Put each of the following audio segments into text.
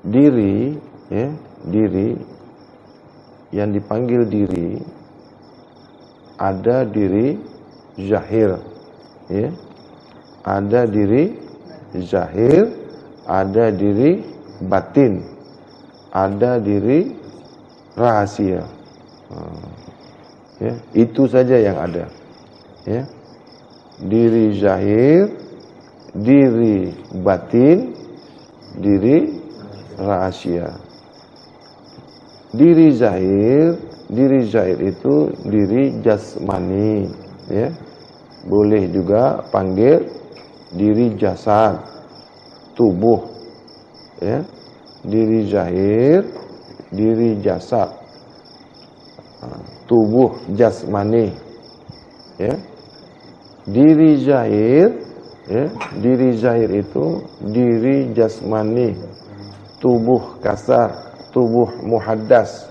diri, ya, diri yang dipanggil diri, ada diri zahir, ya, ada diri zahir, ada diri batin, ada diri rahasia. Ya, itu saja yang ada. Ya, diri zahir, diri batin, diri rahasia. Diri zahir itu diri jasmani, ya. Boleh juga panggil diri jasad, tubuh, ya. Diri zahir, diri jasad, tubuh jasmani, ya. Diri zahir, ya, diri zahir itu diri jasmani, tubuh kasar, tubuh muhaddas,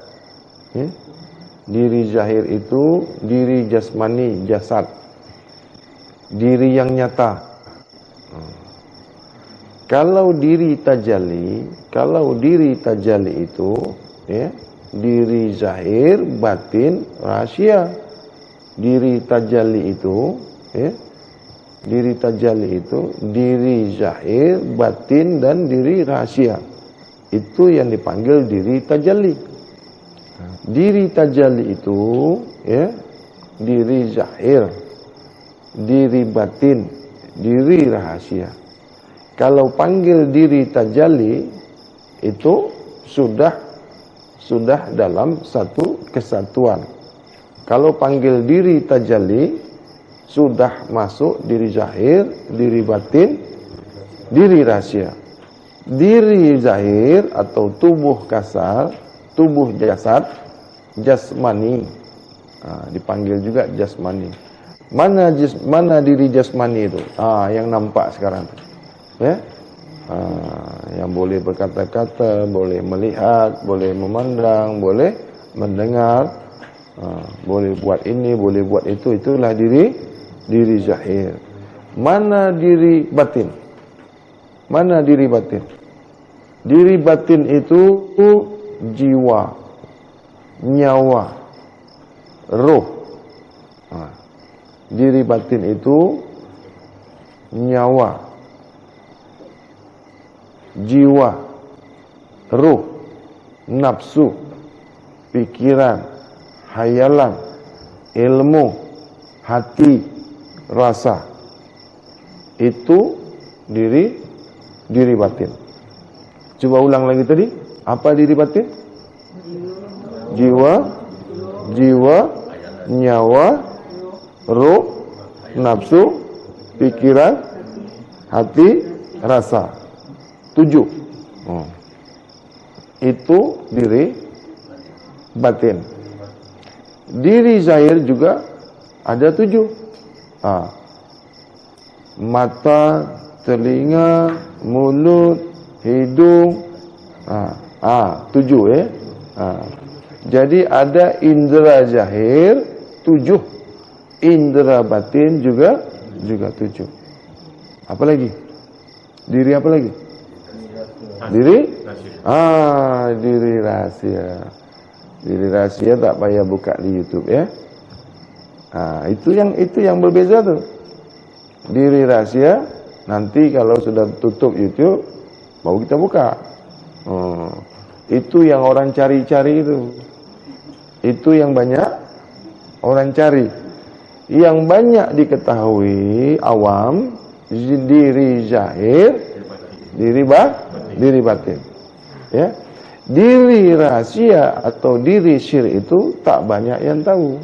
ya. Diri zahir itu diri jasmani, jasad, diri yang nyata. Kalau diri tajalli itu, ya, diri zahir, batin, rahasia. Diri tajalli itu, ya, diri tajalli itu diri zahir, batin, dan diri rahasia. Itu yang dipanggil diri tajalli. Diri tajalli itu, ya, diri zahir, diri batin, diri rahasia. Kalau panggil diri tajalli itu sudah dalam satu kesatuan. Kalau panggil diri tajalli sudah masuk diri zahir, diri batin, diri rahasia. Diri zahir atau tubuh kasar, tubuh jasad, jasmani, dipanggil juga jasmani. Mana diri jasmani itu? Yang nampak sekarang, ya, yang boleh berkata-kata, boleh melihat, boleh memandang, boleh mendengar, boleh buat ini, boleh buat itu. Itulah diri zahir. Mana diri batin? Mana diri batin? Diri batin itu jiwa, nyawa, roh. Diri batin itu nyawa, jiwa, ruh, nafsu, pikiran, hayalan, ilmu, hati, rasa. Itu diri batin. Coba ulang lagi tadi. Apa diri batin? Jiwa, nyawa, ruh, nafsu, pikiran, hati, rasa. 7. Itu diri batin. Diri zahir juga ada 7. Mata, telinga, mulut, hidung. 7, ya. Jadi ada indera zahir 7. Indera batin juga 7. Apa lagi? Diri apa lagi? Diri rahasia. Diri rahasia tak payah buka di YouTube, ya. Itu yang berbeza tuh. Diri rahasia nanti kalau sudah tutup YouTube baru kita buka. Itu yang orang cari-cari itu. Itu yang banyak orang cari. Yang banyak diketahui awam diri zahir, diri batin. Ya. Diri rahasia atau diri syir itu tak banyak yang tahu.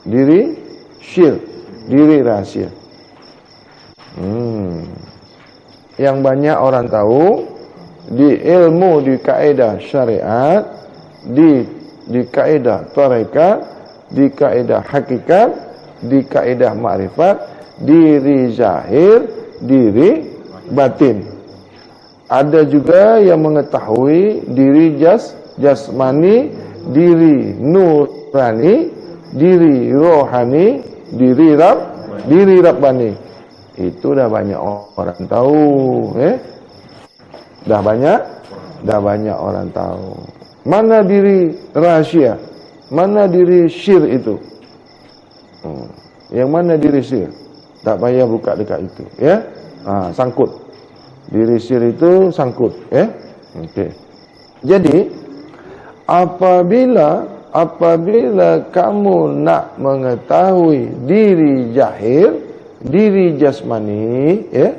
Diri syir, diri rahasia. Yang banyak orang tahu di ilmu, di kaedah syariat, di kaedah tarekat, di kaedah hakikat, di kaedah ma'rifat, diri zahir, diri batin. Ada juga yang mengetahui diri jasmani, diri nurani, diri rohani, diri rabbani. Itu dah banyak orang tahu, Dah banyak orang tahu. Mana diri rahasia? Mana diri syir itu? Yang mana diri syir? Tak payah buka dekat itu, ya. Sangkut. Diri syir itu sangkut, ya. Okey. Jadi apabila kamu nak mengetahui diri zahir, diri jasmani, ya.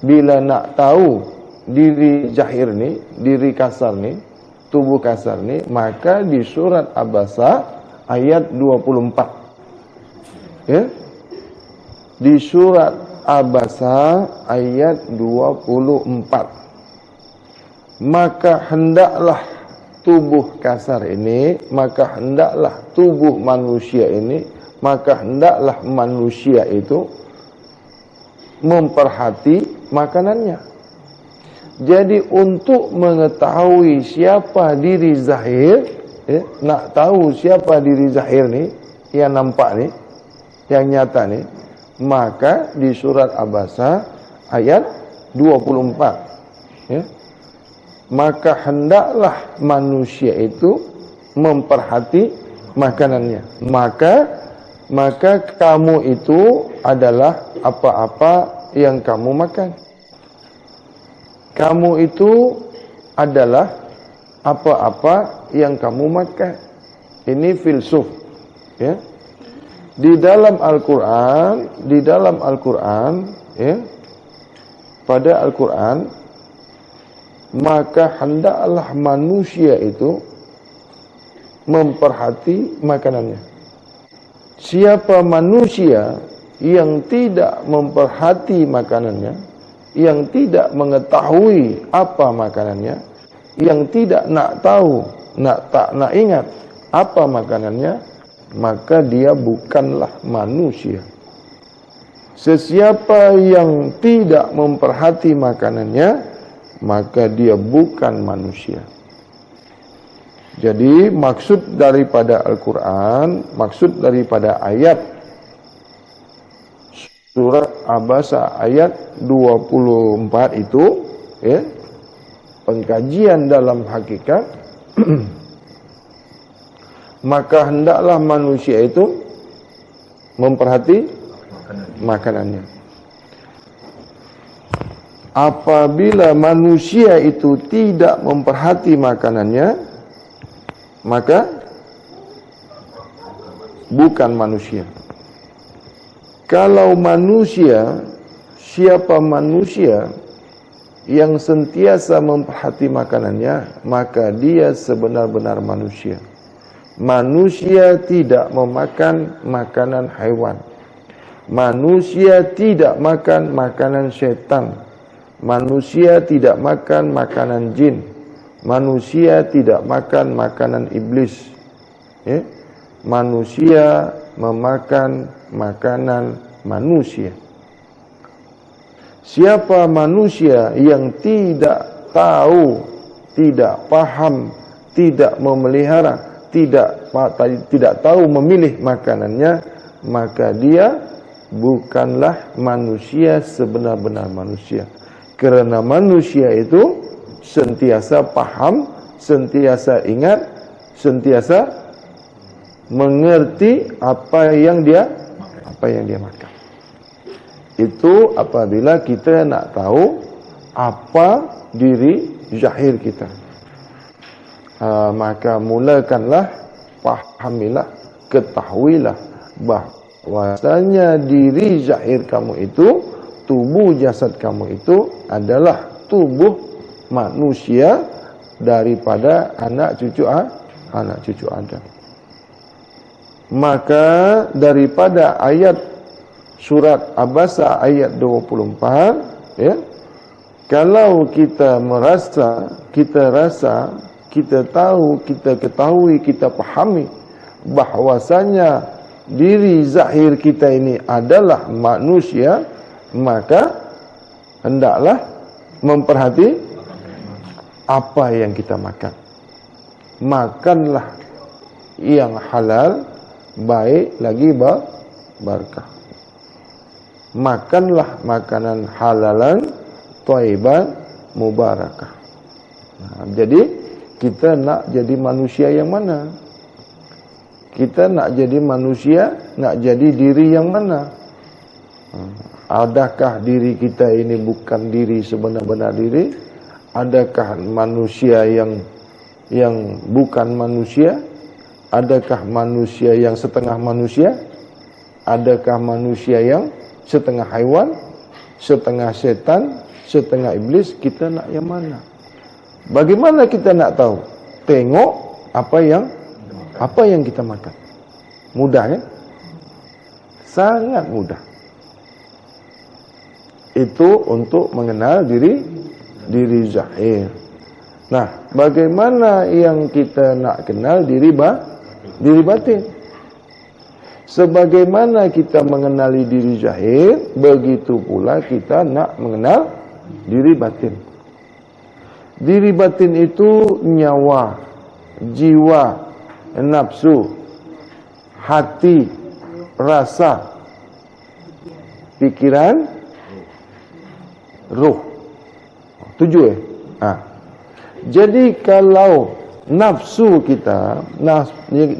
Bila nak tahu diri zahir ni, diri kasar ni, tubuh kasar ni, maka di surat Abasa ayat 24. Ya. Di surat Abasa ayat 24. Maka hendaklah tubuh kasar ini, maka hendaklah tubuh manusia ini, maka hendaklah manusia itu memperhati makanannya. Jadi untuk mengetahui siapa diri zahir, ya, nak tahu siapa diri zahir ni, yang nampak ni, yang nyata ni, maka di surat Abasa ayat 24, ya, maka hendaklah manusia itu memperhati makanannya. Maka kamu itu adalah apa-apa yang kamu makan. Kamu itu adalah apa-apa yang kamu makan. Ini filsuf, ya. Di dalam Al-Quran, ya, pada Al-Quran, maka hendaklah manusia itu memperhati makanannya. Siapa manusia yang tidak memperhati makanannya, yang tidak mengetahui apa makanannya, yang tidak nak tahu, nak ingat apa makanannya, maka dia bukanlah manusia. Sesiapa yang tidak memperhati makanannya, maka dia bukan manusia. Jadi maksud daripada Al-Quran, maksud daripada ayat surat Abasa ayat 24 itu, ya, pengkajian dalam hakikat, maka hendaklah manusia itu memperhati makanannya. Apabila manusia itu tidak memperhati makanannya, maka bukan manusia. Kalau manusia, siapa manusia yang sentiasa memperhati makanannya, maka dia sebenar-benar manusia. Manusia tidak memakan makanan haiwan. Manusia tidak makan makanan syaitan. Manusia tidak makan makanan jin. Manusia tidak makan makanan iblis. Ya? Manusia memakan makanan manusia. Siapa manusia yang tidak tahu, tidak paham, tidak memelihara, tidak tahu memilih makanannya, maka dia bukanlah manusia sebenar-benar manusia. Kerana manusia itu sentiasa paham, sentiasa ingat, sentiasa mengerti apa yang dia makan. Itu apabila kita nak tahu apa diri zahir kita. Maka mulakanlah, pahamilah, ketahuilah bahwasanya diri zahir kamu itu, tubuh jasad kamu itu adalah tubuh manusia daripada anak cucu Adam. Maka daripada ayat surat Abasa ayat 24, ya, kalau kita merasa, kita rasa, kita tahu, kita ketahui, kita pahami bahwasanya diri zahir kita ini adalah manusia, maka hendaklah memperhati apa yang kita makan. Makanlah yang halal, baik lagi barakah. Makanlah makanan halalan, thayyiban, mubarakah. Nah, jadi kita nak jadi manusia yang mana? Kita nak jadi manusia, nak jadi diri yang mana? Adakah diri kita ini bukan diri sebenar-benar diri? Adakah manusia yang bukan manusia? Adakah manusia yang setengah manusia? Adakah manusia yang setengah haiwan, setengah setan, setengah iblis? Kita nak yang mana? Bagaimana kita nak tahu? Tengok apa yang kita makan. Mudah ya? Sangat mudah. Itu untuk mengenal diri zahir. Nah, bagaimana yang kita nak kenal diri batin? Sebagaimana kita mengenali diri zahir, begitu pula kita nak mengenal diri batin. Diri batin itu nyawa, jiwa, nafsu, hati, rasa, pikiran, ruh. 7 ya? Jadi kalau nafsu kita,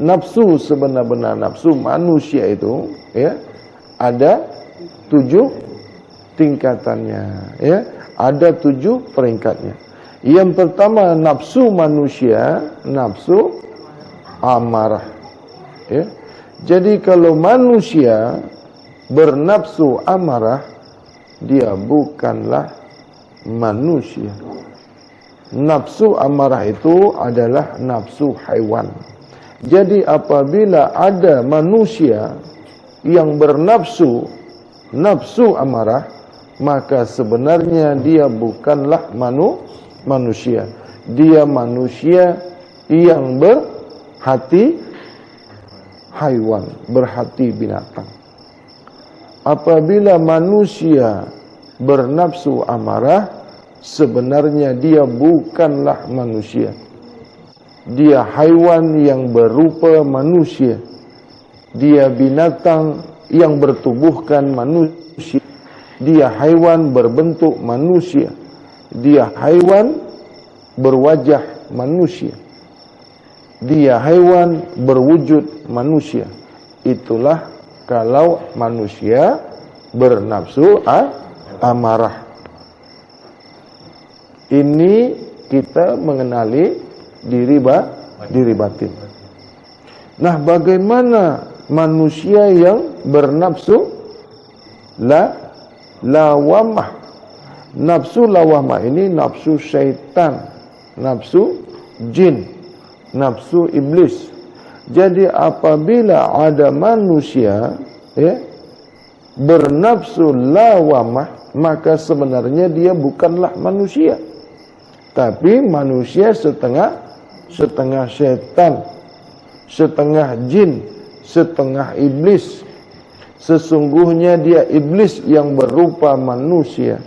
nafsu sebenar-benar nafsu manusia itu ya, ada 7 tingkatannya ya, ada 7 peringkatnya. Yang pertama nafsu manusia, nafsu amarah ya. Jadi kalau manusia bernafsu amarah, dia bukanlah manusia. Nafsu amarah itu adalah nafsu haiwan. Jadi apabila ada manusia yang bernafsu nafsu amarah, maka sebenarnya dia bukanlah manusia. Dia manusia yang berhati haiwan, berhati binatang. Apabila manusia bernafsu amarah, sebenarnya dia bukanlah manusia. Dia haiwan yang berupa manusia. Dia binatang yang bertubuhkan manusia. Dia haiwan berbentuk manusia. Dia haiwan berwajah manusia. Dia haiwan berwujud manusia. Itulah kalau manusia bernafsu amarah. Ini kita mengenali diri batin. Nah, bagaimana manusia yang bernafsu lawamah? Nafsu lawamah ini nafsu syaitan, nafsu jin, nafsu iblis. Jadi apabila ada manusia ya, bernafsu lawamah, maka sebenarnya dia bukanlah manusia, tapi manusia setengah setan, setengah jin, setengah iblis. Sesungguhnya dia iblis yang berupa manusia.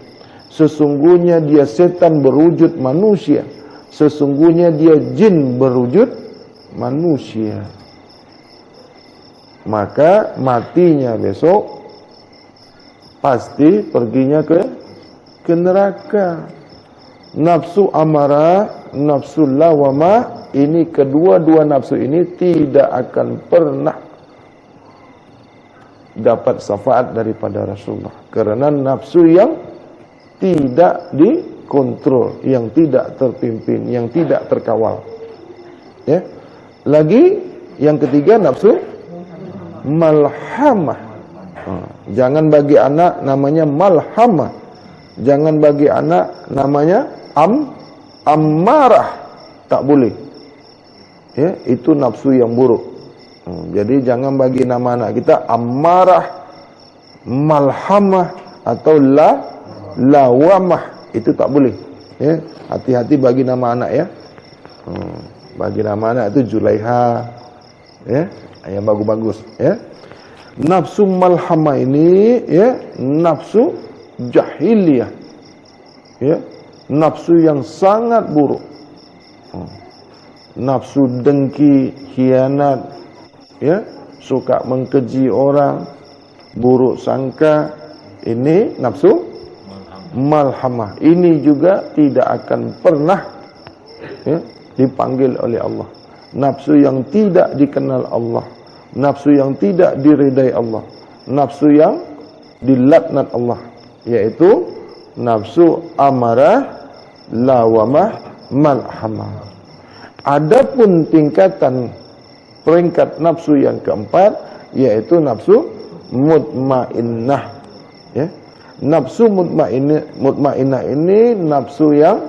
Sesungguhnya dia setan berwujud manusia. Sesungguhnya dia jin berwujud manusia. Maka matinya besok pasti perginya ke neraka. Nafsu amarah, nafsu lawamah, ini kedua-dua nafsu ini tidak akan pernah dapat syafaat daripada Rasulullah, karena nafsu yang tidak dikontrol, yang tidak terpimpin, yang tidak terkawal ya. Lagi yang ketiga nafsu malhamah. Jangan bagi anak namanya malhamah. Jangan bagi anak namanya ammarah. Tak boleh. Ya, itu nafsu yang buruk. Jadi jangan bagi nama anak kita ammarah, malhamah atau lawamah. Itu tak boleh. Ya, hati-hati bagi nama anak ya. Bagi nama anak itu Julaiha ya, yang bagus-bagus ya. Nafsu malhamah ini ya, nafsu jahiliyah ya, nafsu yang sangat buruk. Nafsu dengki, khianat ya, suka mengkeji orang, buruk sangka, ini nafsu malhamah. Ini juga tidak akan pernah ya, dipanggil oleh Allah. Nafsu yang tidak dikenal Allah, nafsu yang tidak diridai Allah, nafsu yang dilaknat Allah, yaitu nafsu amarah, lawamah, malhamah. Adapun tingkatan peringkat nafsu yang keempat, yaitu nafsu mutmainnah, ya. Nafsu mutmainnah ini nafsu yang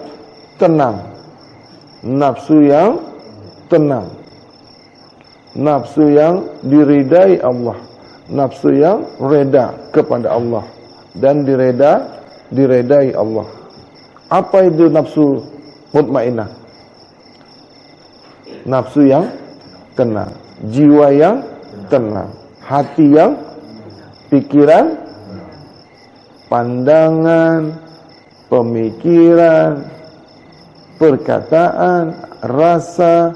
tenang, nafsu yang tenang, nafsu yang diridai Allah, nafsu yang reda kepada Allah dan diredai Allah. Apa itu nafsu mutmainnah? Nafsu yang tenang, jiwa yang tenang, hati yang, pikiran, pandangan, pemikiran, perkataan, rasa,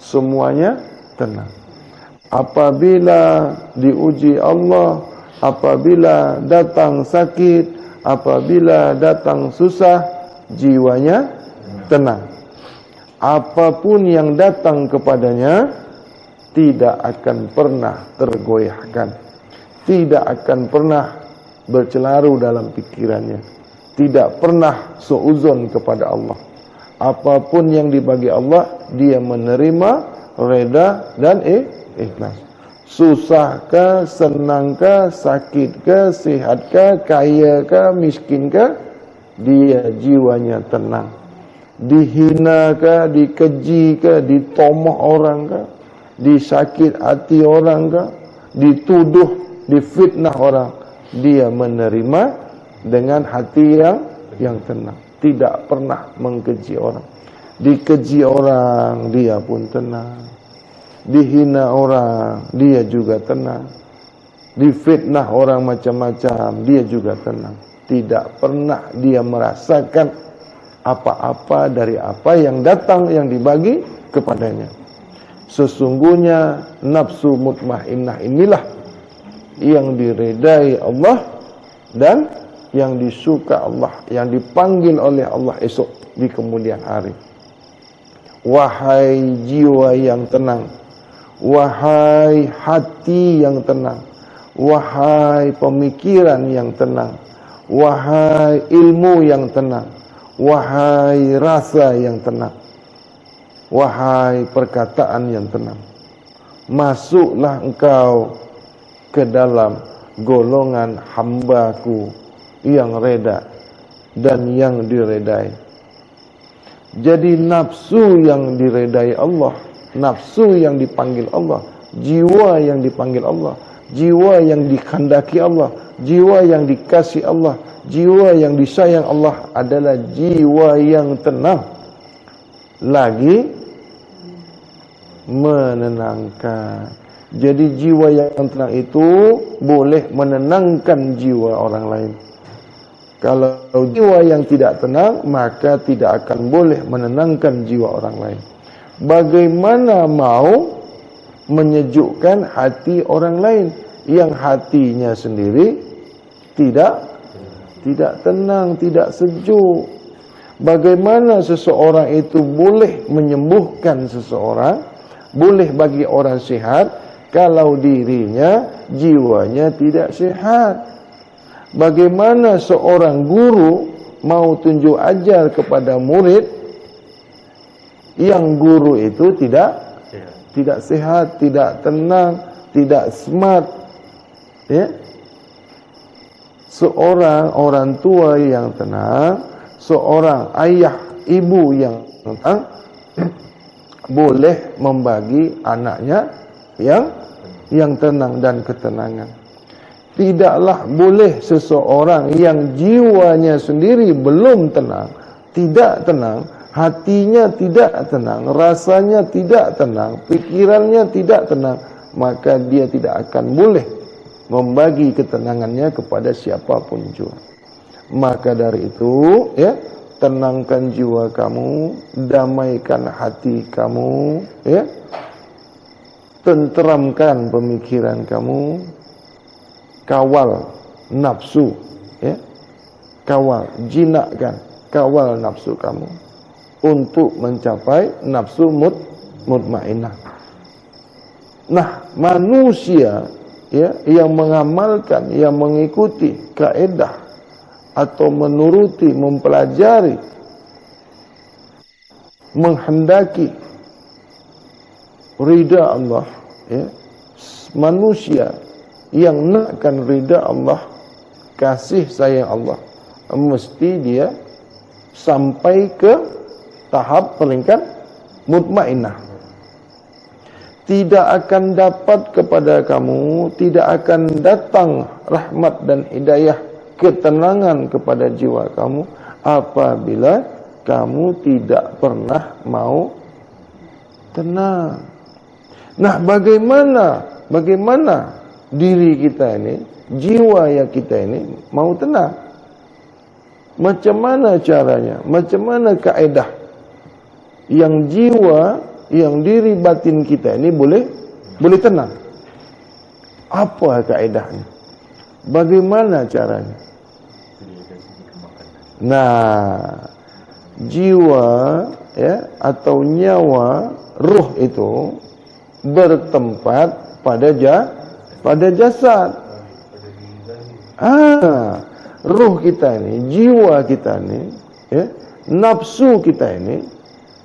semuanya tenang. Apabila diuji Allah, apabila datang sakit, apabila datang susah, jiwanya tenang. Apapun yang datang kepadanya tidak akan pernah tergoyahkan, tidak akan pernah bercelaru dalam pikirannya, tidak pernah suuzon kepada Allah. Apapun yang dibagi Allah, dia menerima, reda dan ikhlas. Susahkah, senangkah, sakitkah, sehatkah, kayakah, miskinkah, dia jiwanya tenang. Dihinakah, dikejikah, ditomoh orangkah, disakit hati orangkah, dituduh, difitnah orang, dia menerima dengan hati yang tenang, tidak pernah mengkeji orang. Dikeji orang, dia pun tenang. Dihina orang, dia juga tenang. Difitnah orang macam-macam, dia juga tenang. Tidak pernah dia merasakan apa-apa dari apa yang datang, yang dibagi kepadanya. Sesungguhnya nafsu mutmainnah inilah yang diredai Allah dan yang disuka Allah, yang dipanggil oleh Allah esok di kemudian hari. Wahai jiwa yang tenang, wahai hati yang tenang, wahai pemikiran yang tenang, wahai ilmu yang tenang, wahai rasa yang tenang, wahai perkataan yang tenang, masuklah engkau ke dalam golongan hambaku yang reda dan yang diredai. Jadi nafsu yang diredai Allah, nafsu yang dipanggil Allah, jiwa yang dipanggil Allah, jiwa yang dikehendaki Allah, jiwa yang dikasih Allah, jiwa yang disayang Allah adalah jiwa yang tenang, lagi menenangkan. Jadi jiwa yang tenang itu boleh menenangkan jiwa orang lain. Kalau jiwa yang tidak tenang, maka tidak akan boleh menenangkan jiwa orang lain. Bagaimana mau menyejukkan hati orang lain yang hatinya sendiri tidak tenang, tidak sejuk? Bagaimana seseorang itu boleh menyembuhkan seseorang, boleh bagi orang sehat, kalau dirinya, jiwanya tidak sehat? Bagaimana seorang guru mau tunjuk ajar kepada murid yang guru itu tidak sehat, tidak tenang, tidak smart, ya? Seorang orang tua yang tenang, seorang ayah ibu yang tenang boleh membagi anaknya yang tenang dan ketenangan. Tidaklah boleh seseorang yang jiwanya sendiri belum tenang, tidak tenang, hatinya tidak tenang, rasanya tidak tenang, pikirannya tidak tenang, maka dia tidak akan boleh membagi ketenangannya kepada siapapun juga. Maka dari itu, ya, tenangkan jiwa kamu, damaikan hati kamu, ya, tenteramkan pemikiran kamu, kawal nafsu, ya, kawal, jinakkan, kawal nafsu kamu, untuk mencapai nafsu mutmainnah. Nah, manusia ya yang mengamalkan, yang mengikuti kaedah atau menuruti, mempelajari, menghendaki ridha Allah, ya, manusia yang nakkan ridha Allah, kasih sayang Allah, mesti dia sampai ke tahap peringkat mutmainnah. Tidak akan dapat kepada kamu, tidak akan datang rahmat dan hidayah, ketenangan kepada jiwa kamu apabila kamu tidak pernah mau tenang. Nah, bagaimana diri kita ini, jiwa yang kita ini mau tenang? Macam mana caranya? Macam mana kaedah yang jiwa, yang diri batin kita ini boleh tenang? Apa kaedahnya? Bagaimana caranya? Nah, jiwa ya atau nyawa, ruh itu bertempat pada jasad. Ruh kita ini, jiwa kita ini, ya, nafsu kita ini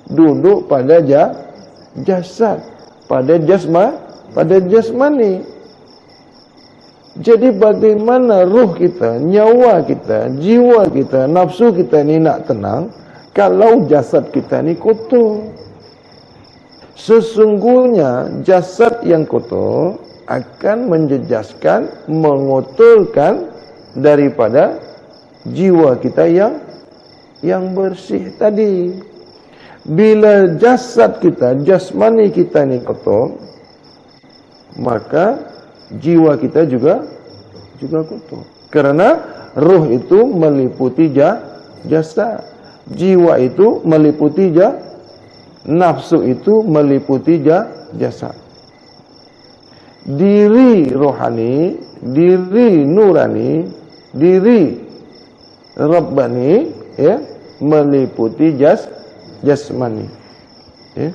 duduk pada jasad, pada jasmani. Jadi bagaimana ruh kita, nyawa kita, jiwa kita, nafsu kita ini nak tenang kalau jasad kita ini kotor? Sesungguhnya jasad yang kotor akan menjejaskan, mengotorkan daripada jiwa kita yang bersih tadi. Bila jasad kita, jasmani kita ini kotor, maka jiwa kita juga kotor. Karena ruh itu meliputi jasad, jiwa itu meliputi nafsu itu meliputi jasad. Diri rohani, diri nurani, diri rabbani, ya, meliputi jasmani, ya.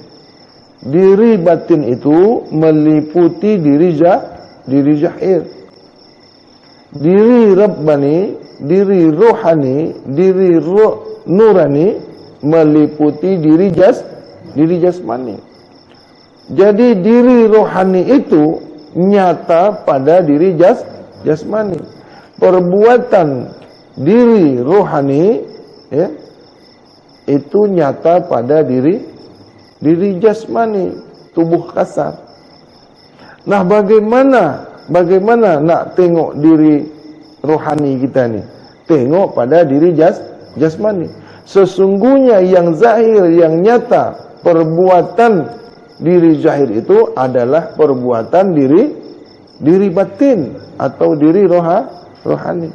Diri batin itu meliputi diri zahir. Diri rabbani, diri rohani, diri nurani meliputi diri jasmani. Jadi diri rohani itu nyata pada diri jasmani. Perbuatan diri rohani, ya, itu nyata pada diri jasmani, tubuh kasar. Nah, bagaimana nak tengok diri rohani kita ni? Tengok pada diri jasmani. Sesungguhnya yang zahir, yang nyata, perbuatan diri zahir itu adalah perbuatan diri batin atau diri rohani.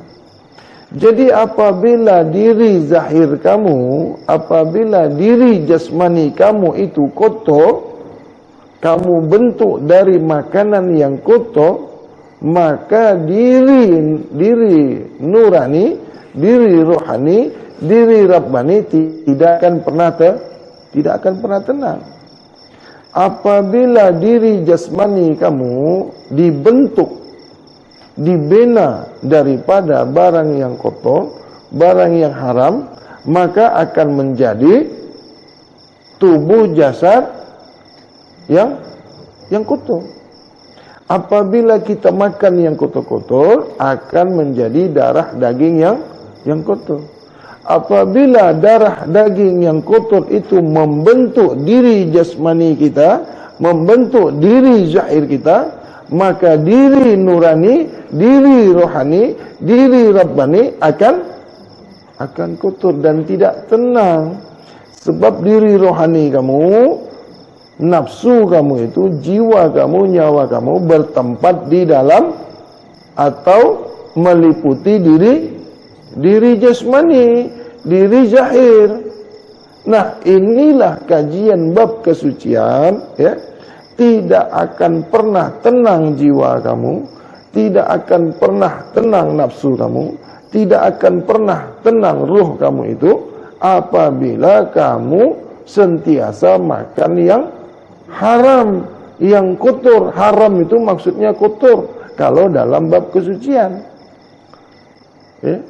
Jadi apabila diri zahir kamu, apabila diri jasmani kamu itu kotor, kamu bentuk dari makanan yang kotor, maka diri nurani, diri rohani, diri rabbani tidak akan pernah tenang. Apabila diri jasmani kamu dibentuk, dibina daripada barang yang kotor, barang yang haram, maka akan menjadi tubuh jasad yang kotor. Apabila kita makan yang kotor-kotor, akan menjadi darah daging yang kotor. Apabila darah daging yang kotor itu membentuk diri jasmani kita, membentuk diri zahir kita, maka diri nurani, diri rohani, diri rabbani akan kotor dan tidak tenang. Sebab diri rohani kamu, nafsu kamu itu, jiwa kamu, nyawa kamu bertempat di dalam atau meliputi diri jasmani, diri zahir. Nah, inilah kajian bab kesucian, ya. Tidak akan pernah tenang jiwa kamu, tidak akan pernah tenang nafsu kamu, tidak akan pernah tenang ruh kamu itu apabila kamu sentiasa makan yang haram, yang kotor. Haram itu maksudnya kotor kalau dalam bab kesucian. Ya.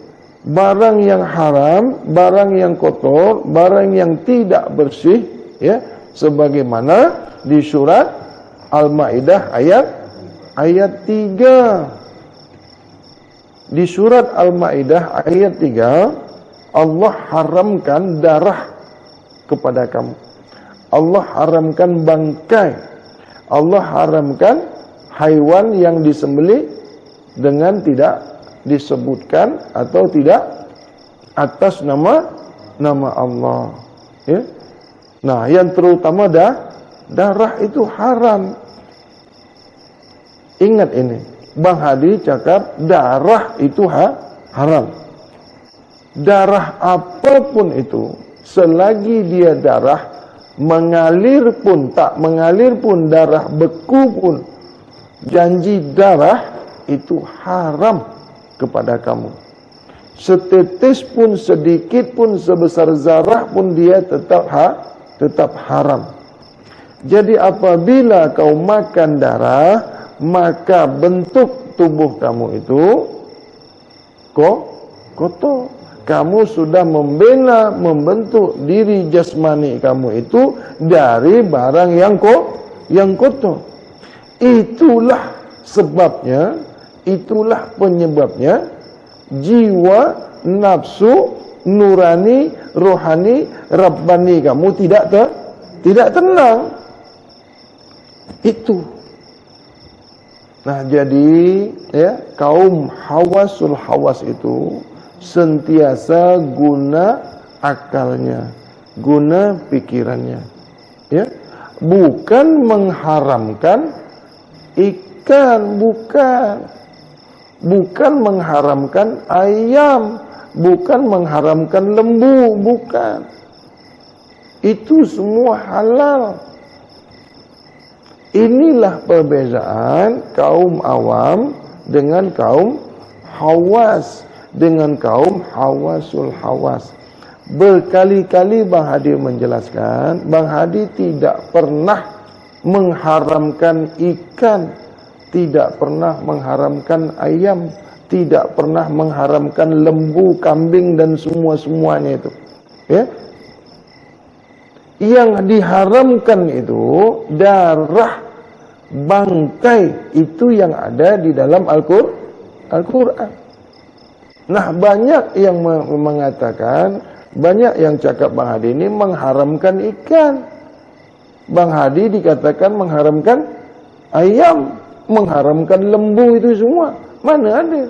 Barang yang haram, barang yang kotor, barang yang tidak bersih, ya, sebagaimana di surat Al-Maidah ayat 3. Di surat Al-Maidah ayat 3, Allah haramkan darah kepada kamu. Allah haramkan bangkai. Allah haramkan haiwan yang disembelih dengan tidak disebutkan atau tidak atas nama Allah. Ya. Nah, yang terutama darah itu haram. Ingat ini, Bang Hadi cakap darah itu haram. Darah apapun itu, selagi dia darah, mengalir pun, tak mengalir pun, darah beku pun, janji darah itu haram kepada kamu. Setetes pun, sedikit pun, sebesar zarah pun dia tetap haram. Jadi apabila kau makan darah, maka bentuk tubuh kamu itu kotor. Kamu sudah membentuk diri jasmani kamu itu dari barang yang kotor. Itulah sebabnya, itulah penyebabnya jiwa, nafsu, nurani, rohani, rabbani kamu tidak tenang. Itu. Nah, jadi ya, kaum hawasul hawas itu sentiasa guna akalnya, guna pikirannya, ya, bukan mengharamkan ikan, bukan mengharamkan ayam, bukan mengharamkan lembu, bukan. Itu semua halal. Inilah perbezaan kaum awam dengan kaum hawas, dengan kaum hawasul hawas. Berkali-kali Bang Hadi menjelaskan, Bang Hadi tidak pernah mengharamkan ikan, tidak pernah mengharamkan ayam, tidak pernah mengharamkan lembu, kambing dan semua-semuanya itu. Ya. Yang diharamkan itu darah, bangkai, itu yang ada di dalam Al-Quran. Nah, banyak yang mengatakan, banyak yang cakap Bang Hadi ini mengharamkan ikan. Bang Hadi dikatakan mengharamkan ayam, mengharamkan lembu, itu semua. Mana ada?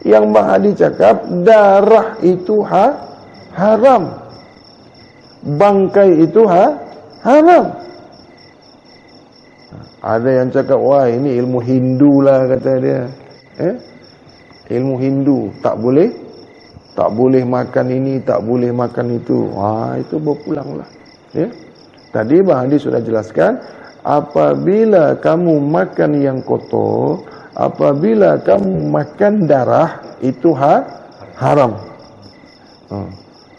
Yang Bang Hadi cakap darah itu haram, bangkai itu haram. Ada yang cakap, wah ini ilmu Hindu lah, kata dia. Ilmu Hindu, tak boleh makan ini, tak boleh makan itu. Wah, itu berpulanglah. Ya. Tadi Bang Hadi sudah jelaskan, apabila kamu makan yang kotor, apabila kamu makan darah, itu haram.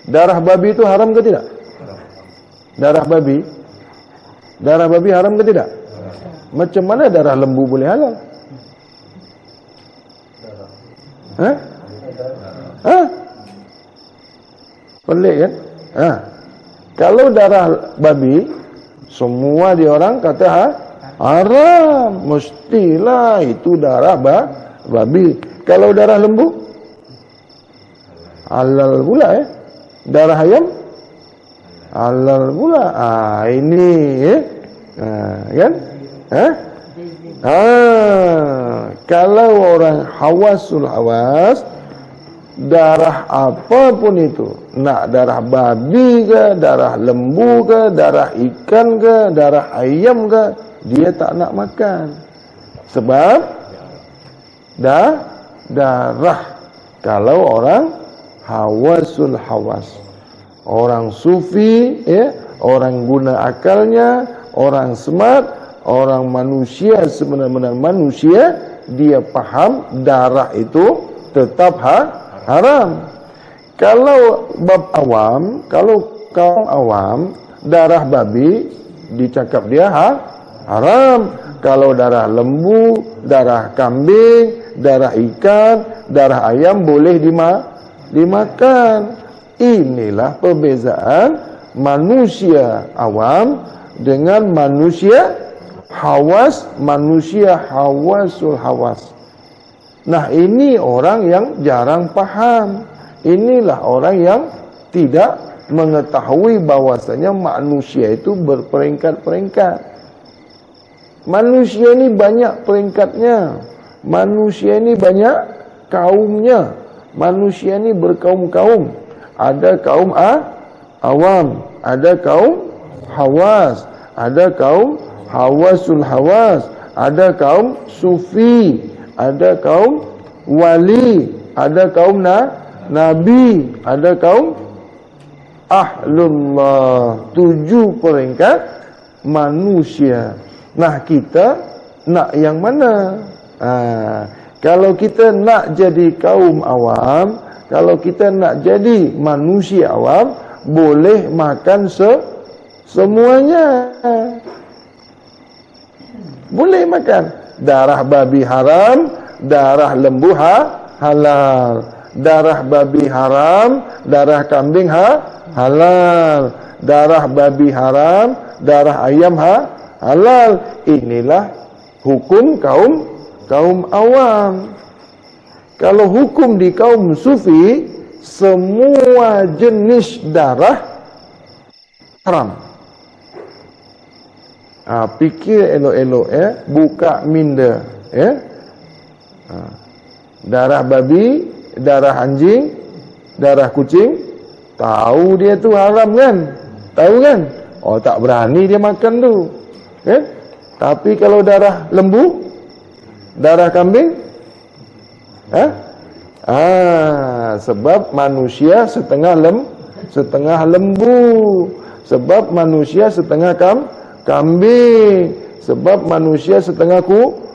Darah babi itu haram ke tidak? Darah babi haram ke tidak? Macam mana darah lembu boleh halal? Pelik kan? Kalau darah babi, semua dia orang kata haram, mestilah itu darah babi. Kalau darah lembu, halal pula ya. Darah ayam, halal pula. Ini ya. Kan? Kalau orang hawasul hawas, darah apapun itu, nak darah babi ke, darah lembu ke, darah ikan ke, darah ayam ke, dia tak nak makan. Sebab darah. Kalau orang hawasul hawas, orang sufi, ya, orang guna akalnya, orang smart, orang manusia sebenar-benar manusia, dia paham darah itu tetap haram. Kalau bab awam, kalau kaum awam, darah babi dicakap dia haram. Kalau darah lembu, darah kambing, darah ikan, darah ayam boleh dimakan. Inilah perbezaan manusia awam dengan manusia hawas, manusia hawasul hawas. Nah, ini orang yang jarang paham. Inilah orang yang tidak mengetahui bahwasanya manusia itu berperingkat-peringkat. Manusia ini banyak peringkatnya. Manusia ini banyak kaumnya. Manusia ini berkaum-kaum. Ada kaum awam, ada kaum hawas, ada kaum hawasul hawas, ada kaum sufi, ada kaum wali, ada kaum nabi, ada kaum ahlullah. 7 peringkat manusia. Nah, kita nak yang mana? Kalau kita nak jadi kaum awam, kalau kita nak jadi manusia awam, boleh makan semuanya. Boleh makan. Darah babi haram, darah lembu halal. Darah babi haram, darah kambing halal. Darah babi haram, darah ayam halal. Inilah hukum kaum awam. Kalau hukum di kaum sufi, semua jenis darah haram. Fikir elok-elok buka minda darah babi, darah anjing, darah kucing, tahu dia tu haram kan? Tahu kan? Oh, tak berani dia makan tu. Tapi kalau darah lembu, darah kambing, sebab manusia setengah lembu, sebab manusia setengah kambing, sebab manusia setengah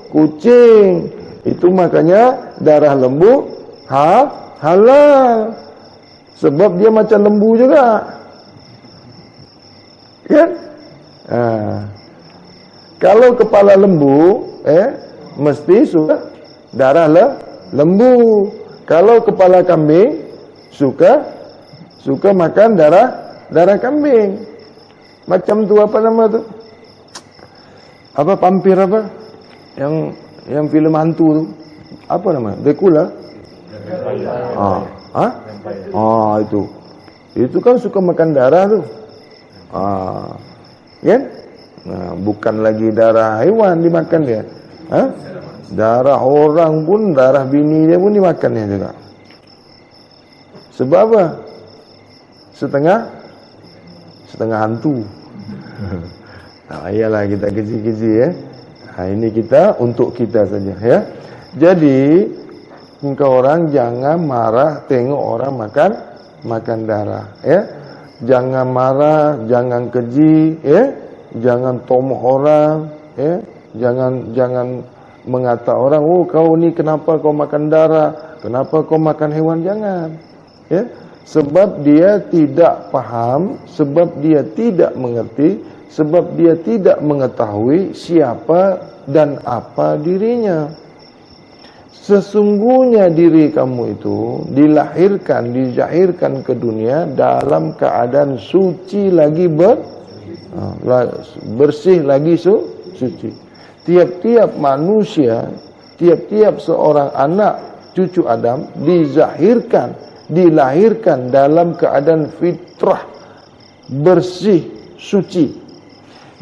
kucing. Itu makanya darah lembu halal, sebab dia macam lembu juga, kan? Kalau kepala lembu, mesti suka darah lembu. Kalau kepala kambing, suka makan darah kambing. Macam tu, apa nama tu? Apa vampir apa? Yang filem hantu tu. Apa nama? Dracula. Itu. Itu kan suka makan darah tu. Kan? Nah, bukan lagi darah hewan dimakan dia. Darah orang pun, darah bini dia pun dimakannya juga. Sebab apa? Setengah hantu. Ayalah kita kecil-kecil ini kita untuk kita saja ya. Jadi engkau orang jangan marah tengok orang makan darah ya. Jangan marah, jangan keji ya. Jangan tomoh orang ya. Jangan mengata orang, oh kau ni kenapa kau makan darah, kenapa kau makan hewan, jangan ya. Sebab dia tidak paham, sebab dia tidak mengerti, sebab dia tidak mengetahui siapa dan apa dirinya. Sesungguhnya diri kamu itu dilahirkan, dijahirkan ke dunia dalam keadaan suci lagi bersih lagi suci. Tiap-tiap manusia, tiap-tiap seorang anak cucu Adam dilahirkan dalam keadaan fitrah bersih suci.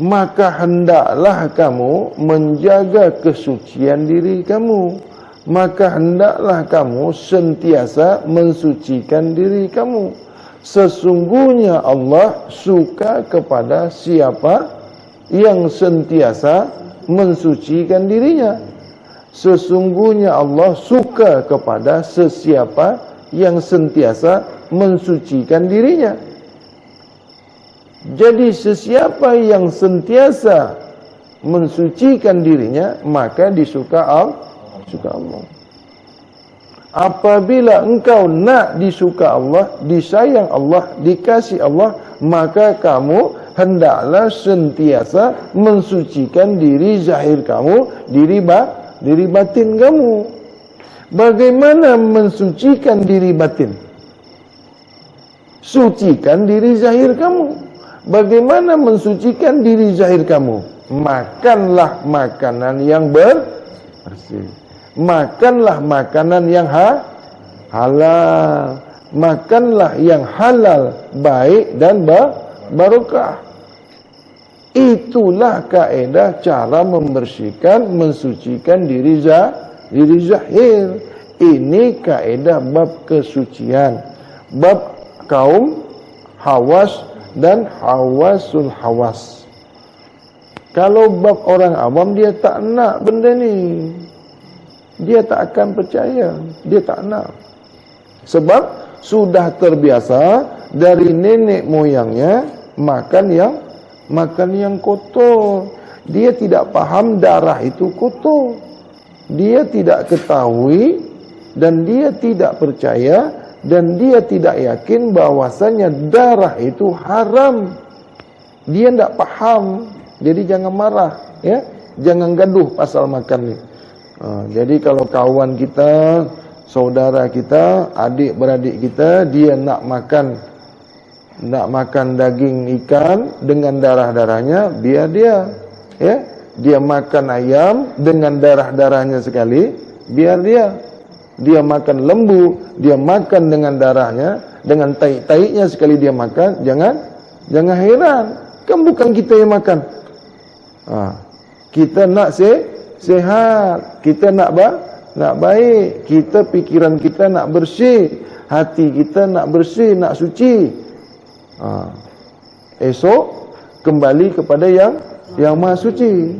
Maka hendaklah kamu menjaga kesucian diri kamu. Maka hendaklah kamu sentiasa mensucikan diri kamu. Sesungguhnya Allah suka kepada siapa yang sentiasa mensucikan dirinya. Sesungguhnya Allah suka kepada sesiapa yang sentiasa mensucikan dirinya. Jadi sesiapa yang sentiasa mensucikan dirinya, maka disuka Allah. Apabila engkau nak disuka Allah, disayang Allah, dikasih Allah, maka kamu hendaklah sentiasa mensucikan diri zahir kamu, diri batin kamu. Bagaimana mensucikan diri batin? Sucikan diri zahir kamu. Bagaimana mensucikan diri zahir kamu? Makanlah makanan yang bersih. Makanlah makanan yang halal. Makanlah yang halal, baik dan barokah. Itulah kaedah cara membersihkan, mensucikan diri zahir. Ini kaedah bab kesucian. Bab kaum hawas dan hawasul hawas. Kalau bab orang awam, dia tak nak benda ni. Dia tak akan percaya. Dia tak nak. Sebab sudah terbiasa dari nenek moyangnya makan yang kotor. Dia tidak faham darah itu kotor. Dia tidak ketahui dan dia tidak percaya dan dia tidak yakin bahwasanya darah itu haram. Dia tidak faham. Jadi jangan marah, ya. Jangan gaduh pasal makan ni. Jadi kalau kawan kita, saudara kita, adik-beradik kita, dia nak makan daging ikan dengan darah-darahnya, biar dia, ya. Dia makan ayam dengan darah-darahnya sekali, biar dia. Dia makan lembu, dia makan dengan darahnya, dengan taik-taiknya sekali dia makan, jangan heran. Kan bukan kita yang makan. Kita nak sehat, kita nak baik, kita pikiran kita nak bersih, hati kita nak bersih, nak suci. Esok kembali kepada yang Maha Suci.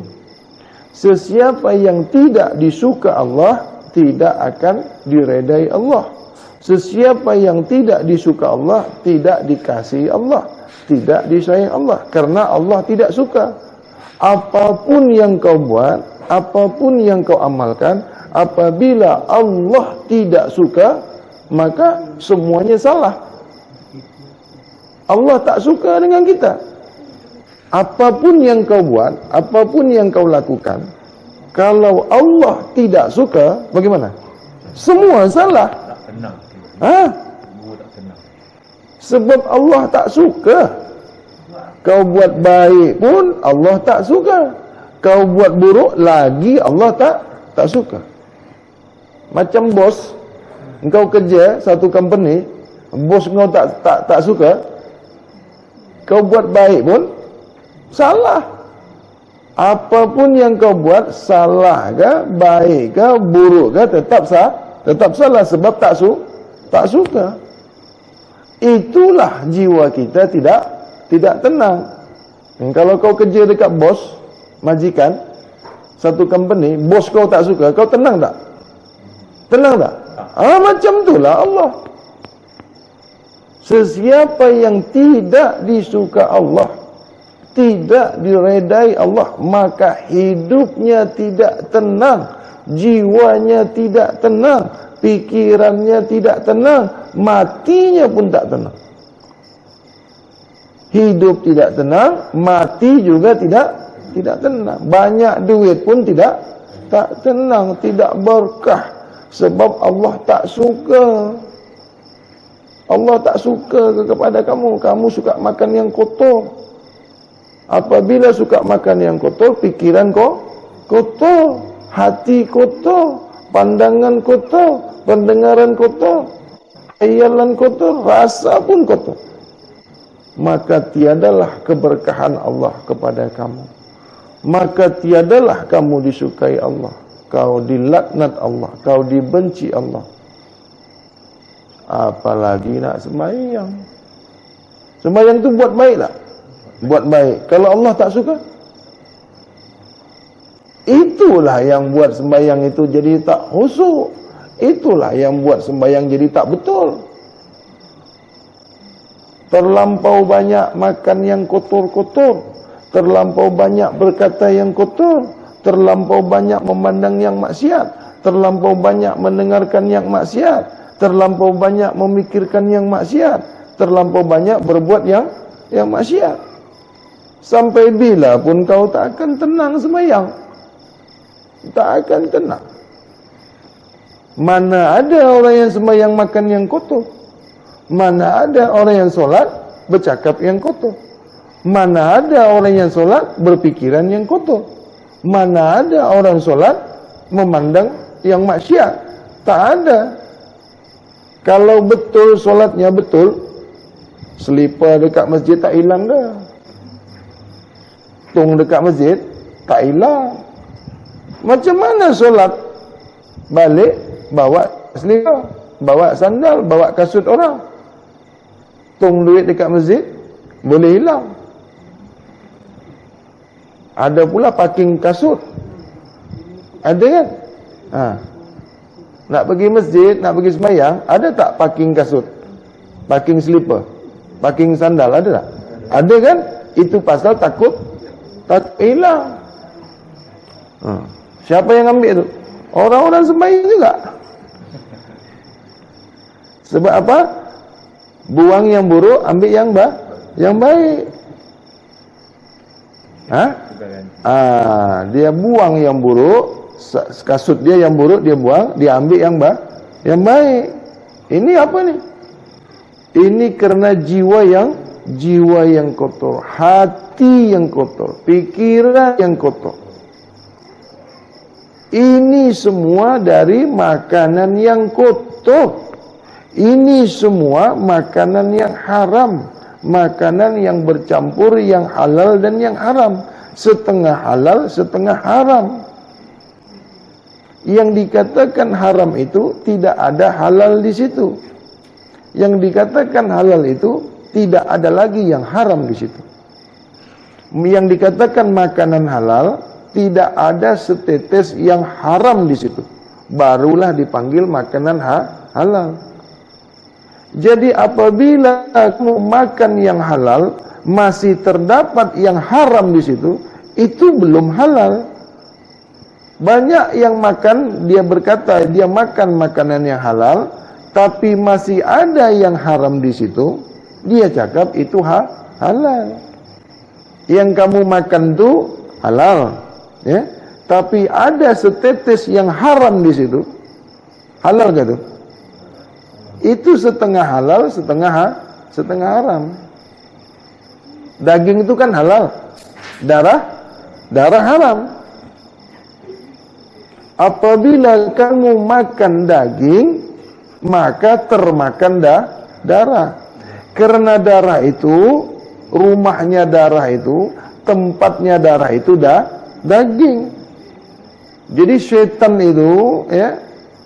Sesiapa yang tidak disuka Allah, tidak akan diredai Allah. Sesiapa yang tidak disuka Allah, tidak dikasihi Allah, tidak disayang Allah, karena Allah tidak suka. Apapun yang kau buat, apapun yang kau amalkan, apabila Allah tidak suka, maka semuanya salah. Allah tak suka dengan kita. Apapun yang kau buat, apapun yang kau lakukan, kalau Allah tidak suka, bagaimana? Semua salah. Tak tenang. Tak tenang. Sebab Allah tak suka. Kau buat baik pun Allah tak suka. Kau buat buruk lagi Allah tak suka. Macam bos, engkau kerja satu company, bos kau tak suka. Kau buat baik pun salah. Apapun yang kau buat, salah ke, baik ke, buruk ke, tetap salah sebab tak suka. Itulah jiwa kita tidak tenang. Kalau kau kerja dekat bos, majikan, satu company, bos kau tak suka, kau tenang tak? Tenang tak? Macam itulah Allah. Sesiapa yang tidak disuka Allah, tidak diredai Allah, maka hidupnya tidak tenang, jiwanya tidak tenang, pikirannya tidak tenang, matinya pun tak tenang. Hidup tidak tenang, mati juga tidak tenang. Banyak duit pun tak tenang, tidak berkah, sebab Allah tak suka. Allah tak suka kepada kamu. Kamu suka makan yang kotor. Apabila suka makan yang kotor, pikiran kau kotor, hati kotor, pandangan kotor, pendengaran kotor, khayalan kotor, rasa pun kotor. Maka tiadalah keberkahan Allah kepada kamu. Maka tiadalah kamu disukai Allah. Kau dilaknat Allah, kau dibenci Allah. Apalagi nak sembahyang. Sembahyang tu buat baik tak? Buat baik. Kalau Allah tak suka, itulah yang buat sembahyang itu jadi tak khusyuk. Itulah yang buat sembahyang jadi tak betul. Terlampau banyak makan yang kotor-kotor, terlampau banyak berkata yang kotor, terlampau banyak memandang yang maksiat, terlampau banyak mendengarkan yang maksiat, terlampau banyak memikirkan yang maksiat, terlampau banyak berbuat yang maksiat. Sampai bila pun kau tak akan tenang sembahyang. Tak akan tenang. Mana ada orang yang sembahyang makan yang kotor? Mana ada orang yang solat bercakap yang kotor? Mana ada orang yang solat berpikiran yang kotor? Mana ada orang solat memandang yang maksiat? Tak ada. Kalau betul solatnya betul, selipar dekat masjid tak hilang dah. Tung dekat masjid tak hilang. Macam mana solat? Balik bawa selipar, bawa sandal, bawa kasut orang. Tung duit dekat masjid boleh hilang. Ada pula parking kasut. Ada kan? Nak pergi masjid, nak pergi sembahyang, ada tak parking kasut? Parking slipper? Parking sandal ada tak? Ada kan? Itu pasal takut hilang. Siapa yang ambil tu? Orang-orang sembahyang juga. Sebab apa? Buang yang buruk, ambil yang baik. Dia buang yang buruk, kasut dia yang buruk dia buang, dia ambil yang baik. Ini apa ni? Ini kerana jiwa yang kotor, hati yang kotor, pikiran yang kotor. Ini semua dari makanan yang kotor. Ini semua makanan yang haram, makanan yang bercampur, yang halal dan yang haram. Setengah halal, setengah haram. Yang dikatakan haram itu tidak ada halal di situ. Yang dikatakan halal itu tidak ada lagi yang haram di situ. Yang dikatakan makanan halal tidak ada setetes yang haram di situ. Barulah dipanggil makanan halal. Jadi apabila kamu makan yang halal masih terdapat yang haram di situ, itu belum halal. Banyak yang makan, dia berkata dia makan makanan yang halal, tapi masih ada yang haram di situ, dia cakap itu halal. Yang kamu makan itu halal, ya. Tapi ada setetes yang haram di situ, halal ke tu? Itu setengah halal, setengah haram. Daging itu kan halal, darah haram. Apabila kamu makan daging, maka termakan darah. Karena darah itu, rumahnya darah itu, tempatnya darah itu daging. Jadi setan itu, ya,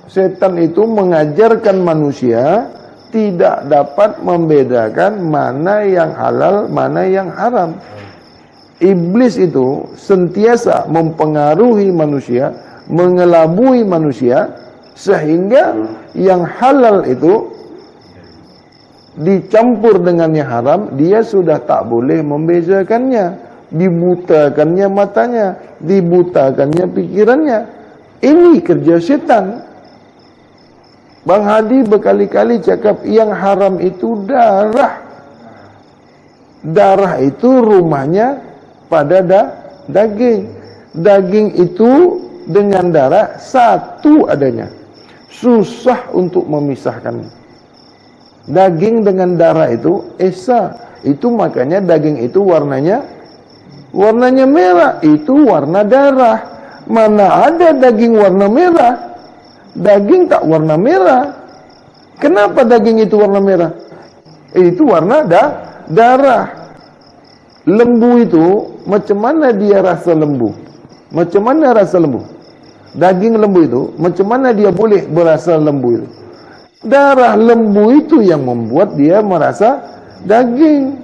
setan itu mengajarkan manusia tidak dapat membedakan mana yang halal, mana yang haram. Iblis itu sentiasa mempengaruhi manusia, mengelabui manusia, sehingga yang halal itu dicampur dengan yang haram, dia sudah tak boleh membezakannya. Dibutakannya matanya, dibutakannya pikirannya. Ini kerja setan. Bang Hadi berkali-kali cakap yang haram itu darah. Darah itu rumahnya pada daging. Daging itu dengan darah satu adanya. Susah untuk memisahkan. Daging dengan darah itu esa. Itu makanya daging itu warnanya merah. Itu warna darah. Mana ada daging warna merah? Daging tak warna merah. Kenapa daging itu warna merah? Itu warna darah. Lembu itu macam mana dia rasa lembu? Macam mana rasa lembu? Daging lembu itu macam mana dia boleh berasa lembu itu? Darah lembu itu yang membuat dia merasa daging.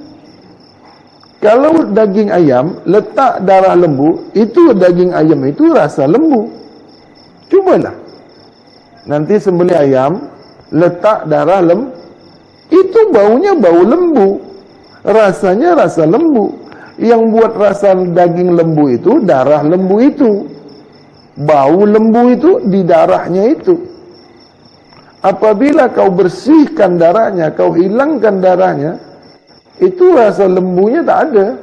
Kalau daging ayam letak darah lembu, itu daging ayam itu rasa lembu. Cubalah. Nanti sembelih ayam, letak darah lembu, itu baunya bau lembu, rasanya rasa lembu. Yang buat rasa daging lembu itu darah lembu itu. Bau lembu itu di darahnya itu. Apabila kau bersihkan darahnya, kau hilangkan darahnya, itu rasa lembunya tak ada.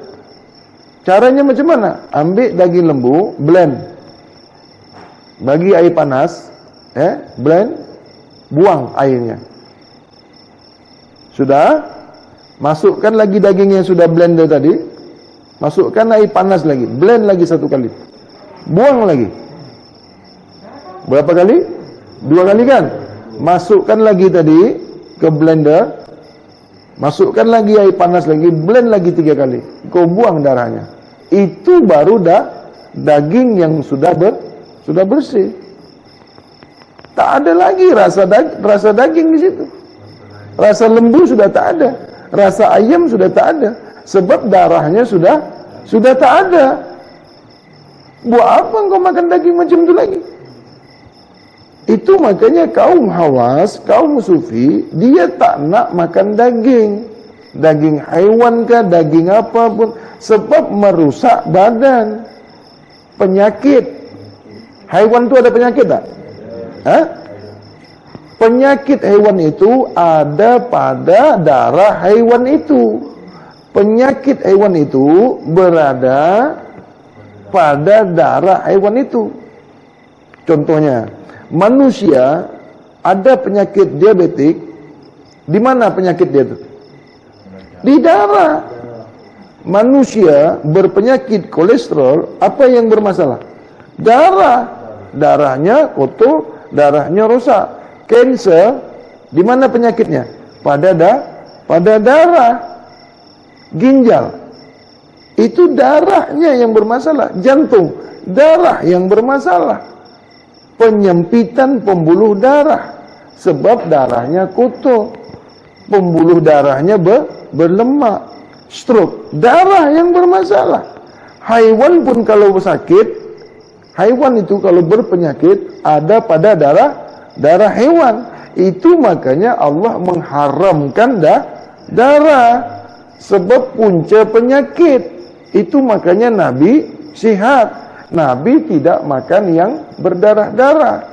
Caranya macam mana? Ambil daging lembu, blend. Bagi air panas, blend, buang airnya. Sudah, masukkan lagi daging yang sudah blender tadi, masukkan air panas lagi, blend lagi satu kali, buang lagi. Berapa kali? 2 kali kan? Masukkan lagi tadi ke blender, masukkan lagi air panas lagi, blend lagi 3 kali, kau buang darahnya. Itu baru daging yang sudah bersih. Tak ada lagi rasa daging di situ. Rasa lembu sudah tak ada, rasa ayam sudah tak ada, sebab darahnya sudah tak ada. Buat apa engkau makan daging macam itu lagi? Itu makanya kaum Hawas, kaum Sufi, dia tak nak makan daging. Daging haiwan kah, daging apapun, sebab merusak badan. Penyakit. Haiwan itu ada penyakit tak? Penyakit haiwan itu ada pada darah haiwan itu. Penyakit haiwan itu berada pada darah haiwan itu. Contohnya, manusia ada penyakit diabetik. Di mana penyakit dia itu? Di darah. Manusia berpenyakit kolesterol, apa yang bermasalah? Darah. Darahnya kotor, darahnya rosak. Kanser, di mana penyakitnya? Pada darah. Ginjal, itu darahnya yang bermasalah. Jantung, darah yang bermasalah. Penyempitan pembuluh darah, sebab darahnya kotor. Pembuluh darahnya berlemak. Stroke, darah yang bermasalah. Haiwan pun kalau sakit, haiwan itu kalau berpenyakit ada pada darah haiwan. Itu makanya Allah mengharamkan darah, sebab punca penyakit. Itu makanya Nabi sihat. Nabi tidak makan yang berdarah-darah.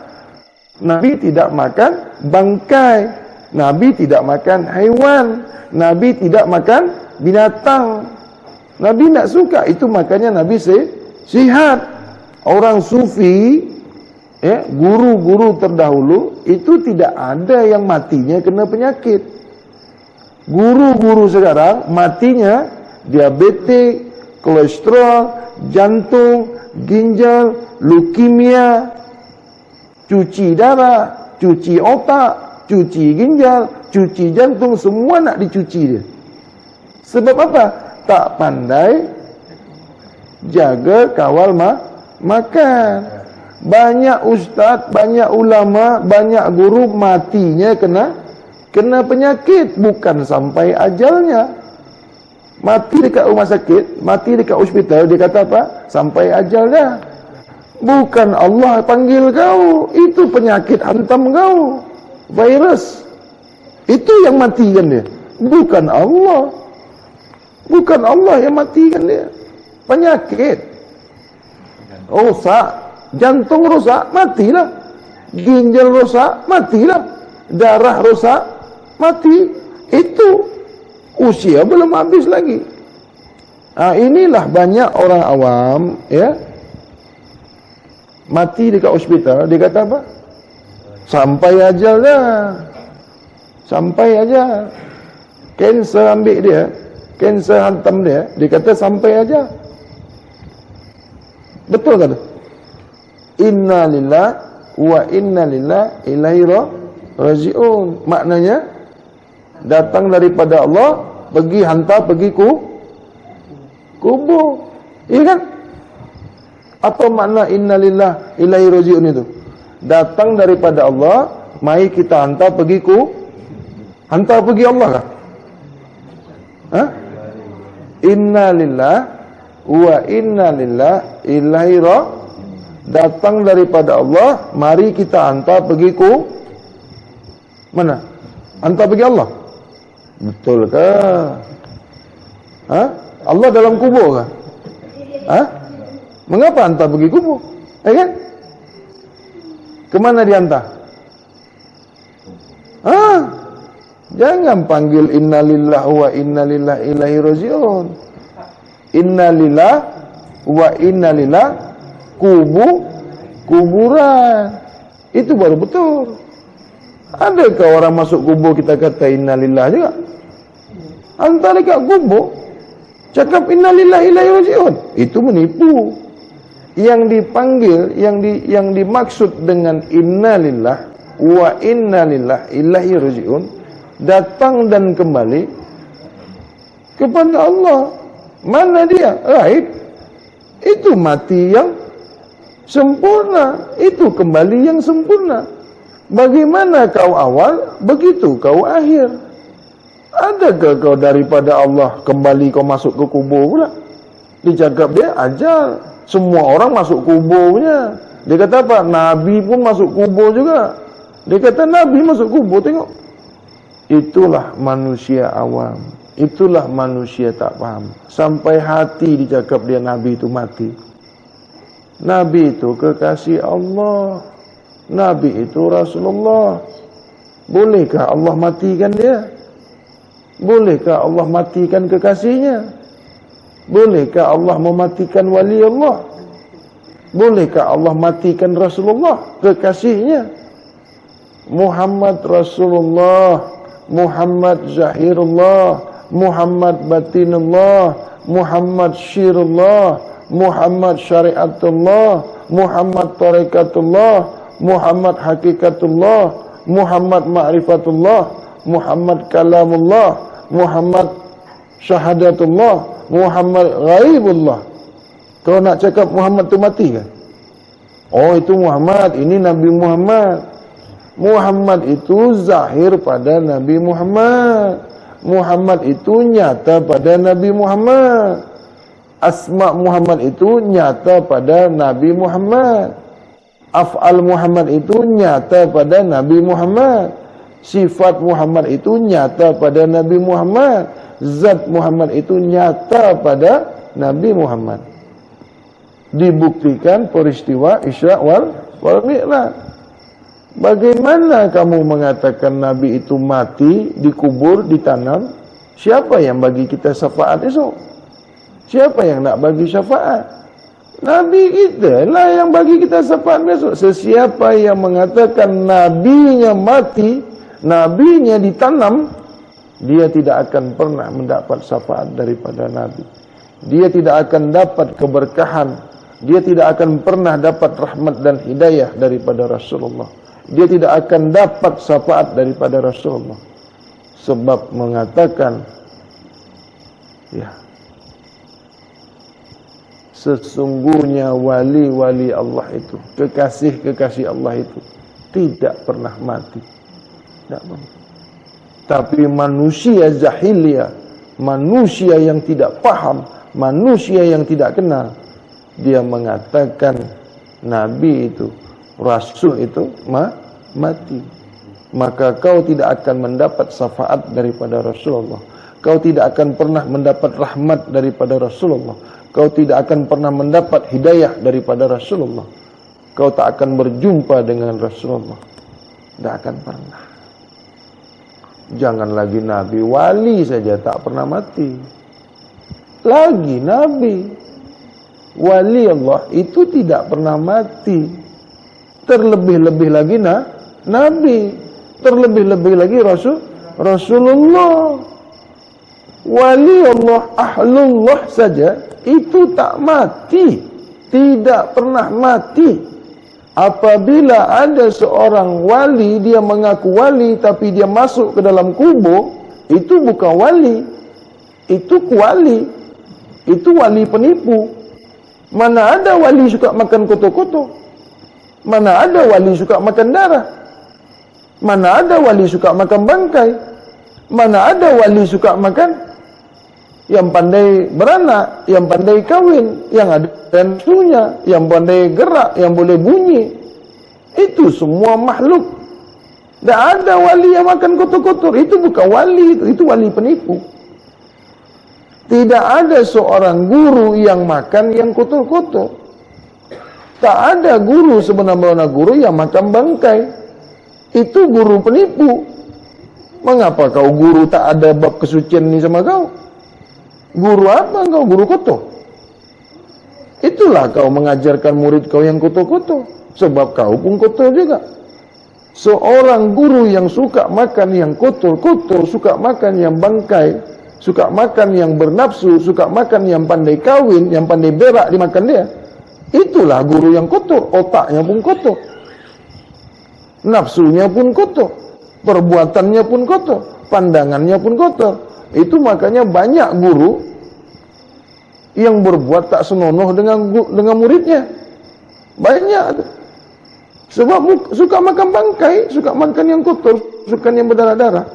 Nabi tidak makan bangkai. Nabi tidak makan haiwan. Nabi tidak makan binatang. Nabi tak suka. Itu makanya Nabi sihat. Orang Sufi, guru-guru terdahulu, itu tidak ada yang matinya kena penyakit. Guru-guru sekarang matinya diabetes, kolesterol, jantung, ginjal, leukemia, cuci darah, cuci otak, cuci ginjal, cuci jantung, semua nak dicuci dia. Sebab apa? Tak pandai jaga kawal makan. Banyak ustaz, banyak ulama, banyak guru matinya kena penyakit, bukan sampai ajalnya. Mati dekat rumah sakit, mati dekat hospital, dia kata apa? Sampai ajal dah. Bukan Allah panggil kau, itu penyakit hantam kau, virus. Itu yang matikan dia, bukan Allah. Bukan Allah yang matikan dia. Penyakit rosak, jantung rosak, matilah. Ginjal rosak, matilah. Darah rosak, mati. Itu usia belum habis lagi. Inilah banyak orang awam, mati dekat hospital, dia kata apa? Sampai ajal dah. Sampai ajal. Kanser ambil dia, kanser hantam dia, dia kata sampai ajal. Betul kata? Inna lillahi wa inna ilaihi raji'un. Maknanya datang daripada Allah, pergi hantar, pergi kubur. Iya kan? Apa makna inna lillahi ilaihi raji'un itu? Datang daripada Allah, mai kita hantar pergi hantar pergi Allah kah? Inna lillahi wa inna ilaihi raji'un. Datang daripada Allah, mari kita hantar pergi mana? Hantar pergi Allah. Betul ke? Allah dalam kubur ke? Mengapa hantar pergi kubur? Kan? Kemana dihantar? Jangan panggil innalillah wa innalillahi ilaihi rajiun. Innalillah wa innalillah kuburan. Itu baru betul. Adakah orang masuk kubur kita kata innalillah juga? Hantar dekat kubur, cakap innalillah ilaihi rajiun, itu menipu. Yang dipanggil, yang dimaksud dengan innalillah wa innalillah ilaihi rajiun, datang dan kembali kepada Allah. Mana dia? Raib. Itu mati yang sempurna, itu kembali yang sempurna. Bagaimana kau awal, begitu kau akhir. Adakah kau daripada Allah kembali kau masuk ke kubur pula? Dicakap dia ajal. Semua orang masuk kuburnya. Dia kata apa? Nabi pun masuk kubur juga. Dia kata Nabi masuk kubur, tengok. Itulah manusia awam. Itulah manusia tak paham. Sampai hati dicakap dia Nabi itu mati. Nabi itu kekasih Allah. Nabi itu Rasulullah. Bolehkah Allah matikan dia? Bolehkah Allah matikan kekasihnya? Bolehkah Allah mematikan wali Allah? Bolehkah Allah matikan Rasulullah, kekasihnya? Muhammad Rasulullah, Muhammad Zahirullah, Muhammad Batinullah, Muhammad Syirullah, Muhammad Syariatullah, Muhammad Tarekatullah, Muhammad Hakikatullah, Muhammad Ma'rifatullah, Muhammad Kalamullah, Muhammad Syahadatullah, Muhammad Ghaibullah. Kau nak cakap Muhammad tu mati kan? Oh, itu Muhammad, ini Nabi Muhammad. Muhammad itu zahir pada Nabi Muhammad. Muhammad itu nyata pada Nabi Muhammad. Asma Muhammad itu nyata pada Nabi Muhammad. Af'al Muhammad itu nyata pada Nabi Muhammad. Sifat Muhammad itu nyata pada Nabi Muhammad. Zat Muhammad itu nyata pada Nabi Muhammad. Dibuktikan peristiwa Isra wal Mi'raj. Bagaimana kamu mengatakan Nabi itu mati, dikubur, ditanam? Siapa yang bagi kita syafaat esok? Siapa yang nak bagi syafaat? Nabi kita lah yang bagi kita syafaat besok. Sesiapa yang mengatakan nabinya mati, nabinya ditanam, dia tidak akan pernah mendapat syafaat daripada Nabi. Dia tidak akan dapat keberkahan. Dia tidak akan pernah dapat rahmat dan hidayah daripada Rasulullah. Dia tidak akan dapat syafaat daripada Rasulullah. Sebab mengatakan, ya, sesungguhnya wali-wali Allah itu, kekasih-kekasih Allah itu tidak pernah mati. Tidak pernah. Tapi manusia jahiliyah, manusia yang tidak paham, manusia yang tidak kenal, dia mengatakan Nabi itu, Rasul itu mati. Maka kau tidak akan mendapat syafaat daripada Rasulullah. Kau tidak akan pernah mendapat rahmat daripada Rasulullah. Kau tidak akan pernah mendapat hidayah daripada Rasulullah. Kau tak akan berjumpa dengan Rasulullah. Tidak akan pernah. Jangan lagi Nabi, wali saja tak pernah mati. Lagi Nabi, wali Allah itu tidak pernah mati. Terlebih-lebih lagi Nabi, terlebih-lebih lagi Rasulullah. Wali Allah, ahlullah saja itu tak mati, tidak pernah mati. Apabila ada seorang wali, dia mengaku wali tapi dia masuk ke dalam kubur, itu bukan wali, itu kuali, itu wali penipu. Mana ada wali suka makan kotor-kotor? Mana ada wali suka makan darah? Mana ada wali suka makan bangkai? Mana ada wali suka makan? Yang pandai beranak, yang pandai kawin, yang ada nafsunya, yang pandai gerak, yang boleh bunyi. Itu semua makhluk. Tak ada wali yang makan kotor-kotor. Itu bukan wali, itu wali penipu. Tidak ada seorang guru yang makan yang kotor-kotor. Tak ada guru sebenar-benar guru yang macam bangkai. Itu guru penipu. Mengapa kau guru tak ada bab kesucian ni sama kau? Guru apa kau? Guru kotor. Itulah kau mengajarkan murid kau yang kotor-kotor. Sebab kau pun kotor juga. Seorang guru yang suka makan yang kotor-kotor, suka makan yang bangkai, suka makan yang bernafsu, suka makan yang pandai kawin, yang pandai berak dimakan dia, itulah guru yang kotor. Otaknya pun kotor, nafsunya pun kotor, perbuatannya pun kotor, pandangannya pun kotor. Itu makanya banyak guru yang berbuat tak senonoh dengan muridnya. Banyak. Sebab suka makan bangkai, suka makan yang kotor, suka yang berdarah-darah.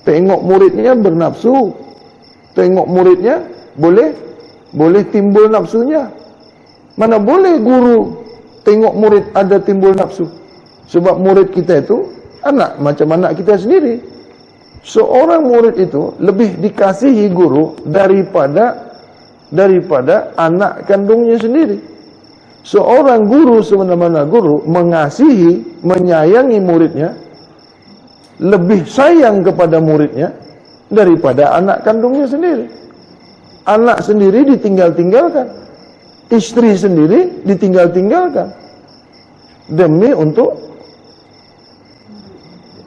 Tengok muridnya bernafsu, tengok muridnya boleh timbul nafsunya. Mana boleh guru tengok murid ada timbul nafsu. Sebab murid kita itu anak macam anak kita sendiri. Seorang murid itu lebih dikasihi guru daripada anak kandungnya sendiri. Seorang guru sebenar-benar guru mengasihi, menyayangi muridnya, lebih sayang kepada muridnya daripada anak kandungnya sendiri. Anak sendiri ditinggal-tinggalkan, istri sendiri ditinggal-tinggalkan demi untuk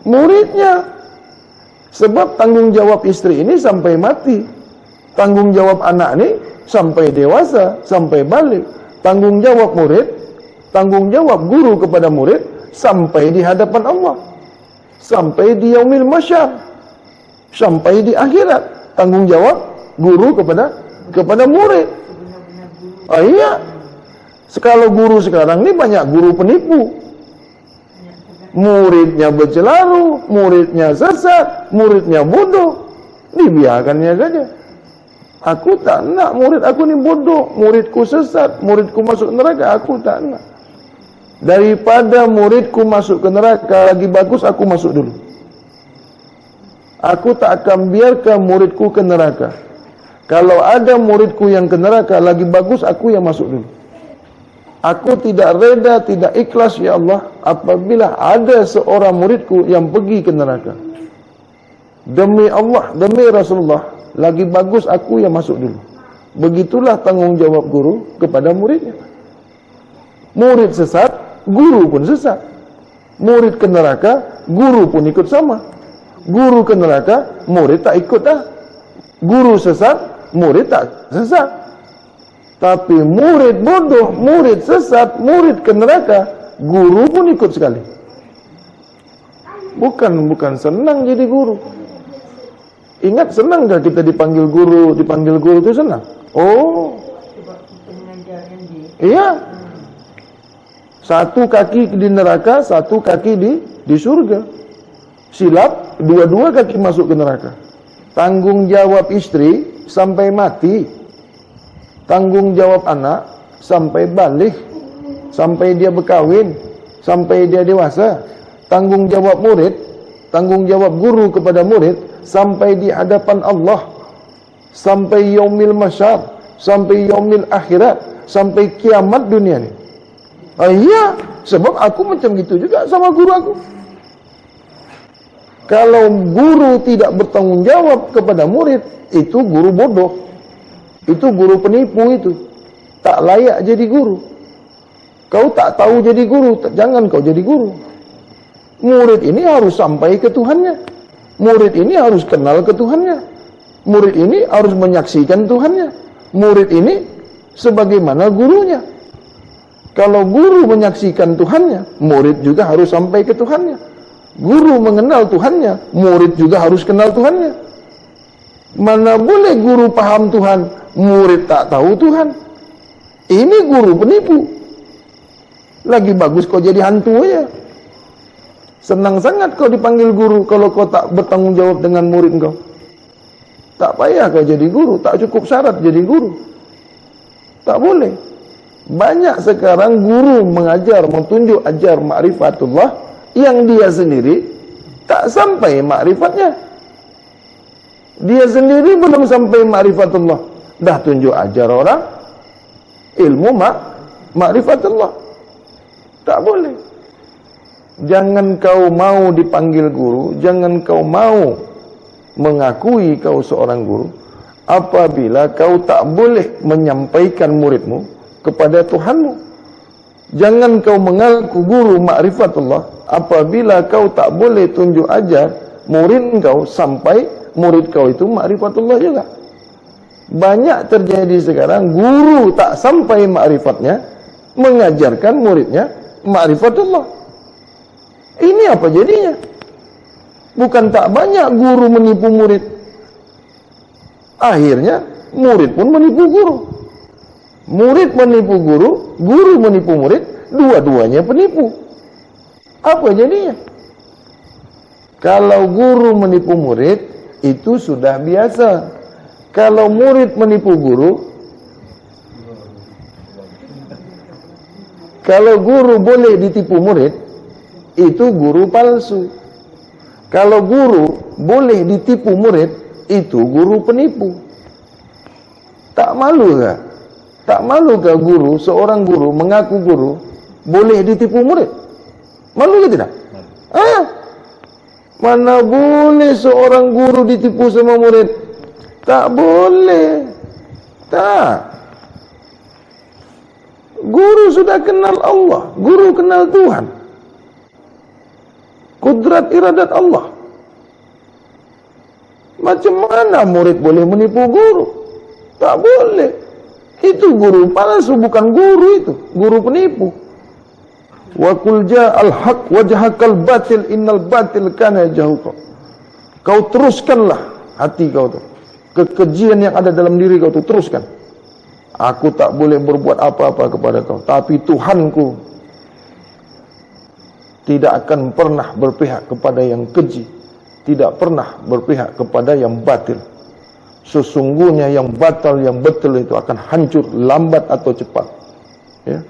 muridnya. Sebab tanggung jawab istri ini sampai mati, tanggung jawab anak ini sampai dewasa, sampai balik. Tanggung jawab murid, tanggung jawab guru kepada murid sampai di hadapan Allah, sampai di yaumil masyar, sampai di akhirat. Tanggung jawab guru kepada murid. Iya. Kalau guru sekarang ini banyak guru penipu. Muridnya bercelaru, muridnya sesat, muridnya bodoh. Dibiarkannya saja. Aku tak nak murid aku ni bodoh, muridku sesat, muridku masuk neraka, aku tak nak. Daripada muridku masuk ke neraka, lagi bagus aku masuk dulu. Aku tak akan biarkan muridku ke neraka. Kalau ada muridku yang ke neraka, lagi bagus aku yang masuk dulu. Aku tidak reda, tidak ikhlas ya Allah apabila ada seorang muridku yang pergi ke neraka. Demi Allah, demi Rasulullah, lagi bagus aku yang masuk dulu. Begitulah tanggungjawab guru kepada muridnya. Murid sesat, guru pun sesat. Murid ke neraka, guru pun ikut sama. Guru ke neraka, murid tak ikut dah. Guru sesat, murid tak sesat. Tapi murid bodoh, murid sesat, murid ke neraka, guru pun ikut sekali. Bukan senang jadi guru. Ingat senang tak kita dipanggil guru? Dipanggil guru itu senang. Oh, iya. Satu kaki di neraka, satu kaki di surga. Silap, dua-dua kaki masuk ke neraka. Tanggung jawab istri sampai mati. Tanggung jawab anak sampai balik, sampai dia berkahwin, sampai dia dewasa. Tanggung jawab murid, tanggung jawab guru kepada murid sampai di hadapan Allah, sampai yaumil masyar, sampai yaumil akhirat, sampai kiamat dunia ni. Iya, sebab aku macam gitu juga sama guru aku. Kalau guru tidak bertanggung jawab kepada murid, itu guru bodoh. Itu guru penipu itu. Tak layak jadi guru. Kau tak tahu jadi guru, jangan kau jadi guru. Murid ini harus sampai ke Tuhannya. Murid ini harus kenal ke Tuhannya. Murid ini harus menyaksikan Tuhannya. Murid ini sebagaimana gurunya. Kalau guru menyaksikan Tuhannya, murid juga harus sampai ke Tuhannya. Guru mengenal Tuhannya, murid juga harus kenal Tuhannya. Mana boleh guru paham Tuhan, murid tak tahu Tuhan. Ini guru penipu. Lagi bagus kau jadi hantu aja. Senang sangat kau dipanggil guru kalau kau tak bertanggung jawab dengan murid kau. Tak payah kau jadi guru, tak cukup syarat jadi guru. Tak boleh. Banyak sekarang guru mengajar, mentunjuk ajar ma'rifatullah yang dia sendiri tak sampai ma'rifatnya. Dia sendiri belum sampai ma'rifatullah, dah tunjuk ajar orang ilmu ma'rifatullah. Tak boleh. Jangan kau mau dipanggil guru, jangan kau mau mengakui kau seorang guru apabila kau tak boleh menyampaikan muridmu kepada Tuhanmu. Jangan kau mengaku guru ma'rifatullah apabila kau tak boleh tunjuk ajar murid kau sampai murid kau itu ma'rifatullah juga. Banyak terjadi sekarang guru tak sampai ma'rifatnya mengajarkan muridnya ma'rifatullah. Ini apa jadinya? Bukan tak banyak guru menipu murid. Akhirnya murid pun menipu guru. Murid menipu guru, guru menipu murid, dua-duanya penipu. Apa jadinya? Kalau guru menipu murid, itu sudah biasa. Kalau murid menipu guru, kalau guru boleh ditipu murid, itu guru palsu. Kalau guru boleh ditipu murid, itu guru penipu. Tak malu kah? Tak malu kah guru, seorang guru mengaku guru, boleh ditipu murid? Malu ke tidak? Mana boleh seorang guru ditipu sama murid? Tak boleh. Tak. Guru sudah kenal Allah, guru kenal Tuhan. Kudrat iradat Allah. Macam mana murid boleh menipu guru? Tak boleh. Itu guru palsu, bukan guru itu. Guru penipu. Wa qul ja'al haq wa jahaqal batil innal batil kana jahuqa. Kau teruskanlah hati kau tu. Kekejian yang ada dalam diri kau tu teruskan. Aku tak boleh berbuat apa-apa kepada kau, tapi Tuhanku tidak akan pernah berpihak kepada yang keji, tidak pernah berpihak kepada yang batil. Sesungguhnya yang batal, yang betul itu akan hancur lambat atau cepat. Ya.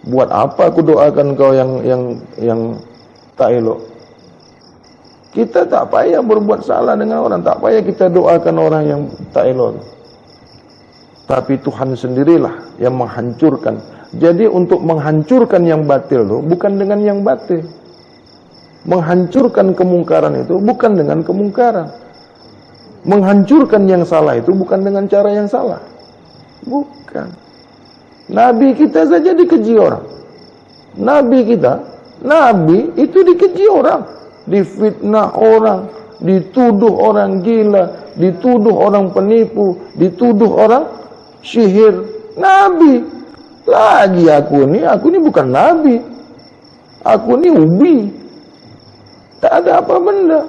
Buat apa aku doakan kau yang tak elok? Kita tak payah berbuat salah dengan orang, tak payah kita doakan orang yang tak elok. Tapi Tuhan sendirilah yang menghancurkan. Jadi untuk menghancurkan yang batil itu bukan dengan yang batil. Menghancurkan kemungkaran itu bukan dengan kemungkaran. Menghancurkan yang salah itu bukan dengan cara yang salah. Bukan. Nabi kita saja dikeji orang. Nabi itu dikeji orang. Difitnah orang, dituduh orang gila, dituduh orang penipu, dituduh orang sihir. Nabi. Lagi aku ni bukan nabi. Aku ni ubi. Tak ada apa benda.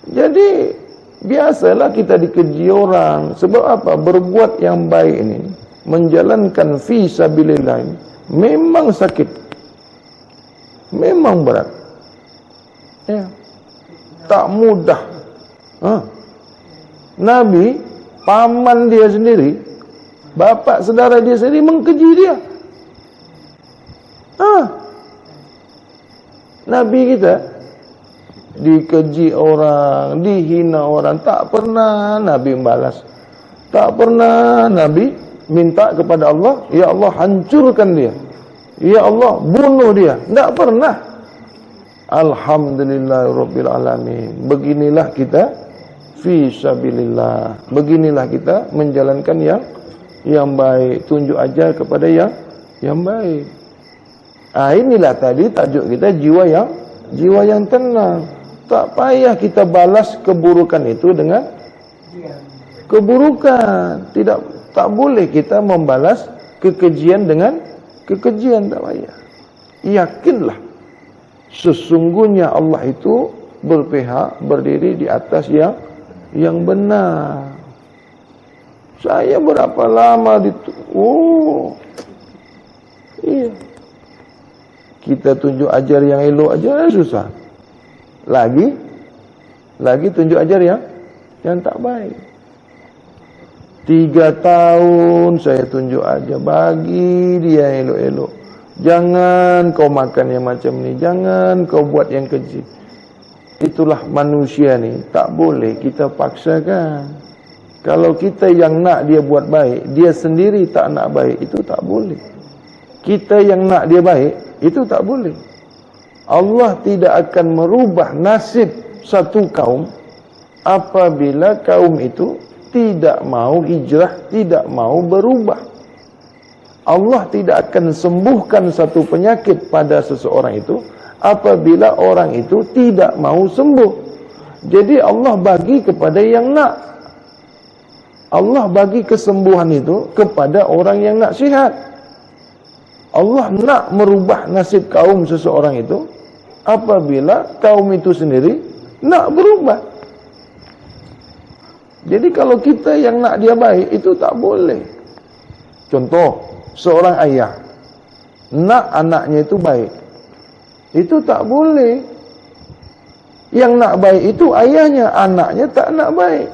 Jadi biasalah kita dikeji orang. Sebab apa? Berbuat yang baik ini, menjalankan fi sabilillah ini memang sakit, memang berat, ya, tak mudah. Nabi, paman dia sendiri, bapak saudara dia sendiri mengkeji dia. Nabi kita dikeji orang, dihina orang, tak pernah Nabi membalas. Tak pernah Nabi minta kepada Allah, ya Allah hancurkan dia, ya Allah bunuh dia. Tak pernah. Alhamdulillahirabbil alamin. Beginilah kita fi sabilillah. Beginilah kita menjalankan yang baik, tunjuk ajar kepada yang baik. Inilah tadi tajuk kita, jiwa yang tenang. Tak payah kita balas keburukan itu dengan keburukan. Tak boleh kita membalas kekejian dengan kekejian, tak payah. Yakinlah sesungguhnya Allah itu berpihak, berdiri di atas yang benar. Saya berapa lama iya. Kita tunjuk ajar yang elok aja susah. Lagi tunjuk ajar yang tak baik. 3 tahun saya tunjuk aja, bagi dia elok-elok. Jangan kau makan yang macam ni, jangan kau buat yang keji. Itulah manusia ni, tak boleh kita paksakan. Kalau kita yang nak dia buat baik, dia sendiri tak nak baik, itu tak boleh. Kita yang nak dia baik, Itu tak boleh. Allah tidak akan merubah nasib satu kaum apabila kaum itu tidak mau hijrah, tidak mau berubah. Allah tidak akan sembuhkan satu penyakit pada seseorang itu apabila orang itu tidak mau sembuh. Jadi Allah bagi kepada yang nak. Allah bagi kesembuhan itu kepada orang yang nak sihat. Allah nak merubah nasib kaum seseorang itu apabila kaum itu sendiri nak berubah. Jadi kalau kita yang nak dia baik, itu tak boleh. Contoh, seorang ayah nak anaknya itu baik, itu tak boleh. Yang nak baik itu ayahnya, anaknya tak nak baik.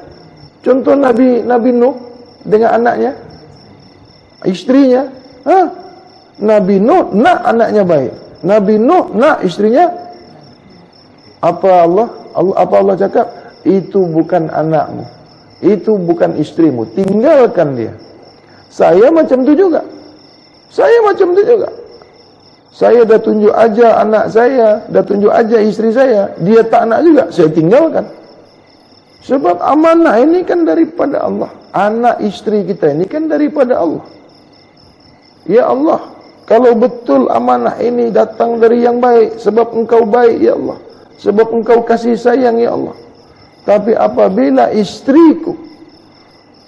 Contoh Nabi Nuh dengan anaknya, istrinya. Nabi Nuh nak anaknya baik, Nabi Nuh nak istrinya. Apa Allah cakap? Itu bukan anakmu, itu bukan istrimu, tinggalkan dia. Saya macam tu juga. Saya dah tunjuk ajar anak saya, dah tunjuk ajar isteri saya, dia tak nak juga, saya tinggalkan. Sebab amanah ini kan daripada Allah. Anak isteri kita ini kan daripada Allah. Ya Allah, kalau betul amanah ini datang dari yang baik, sebab engkau baik ya Allah, sebab engkau kasih sayang ya Allah. Tapi apabila istriku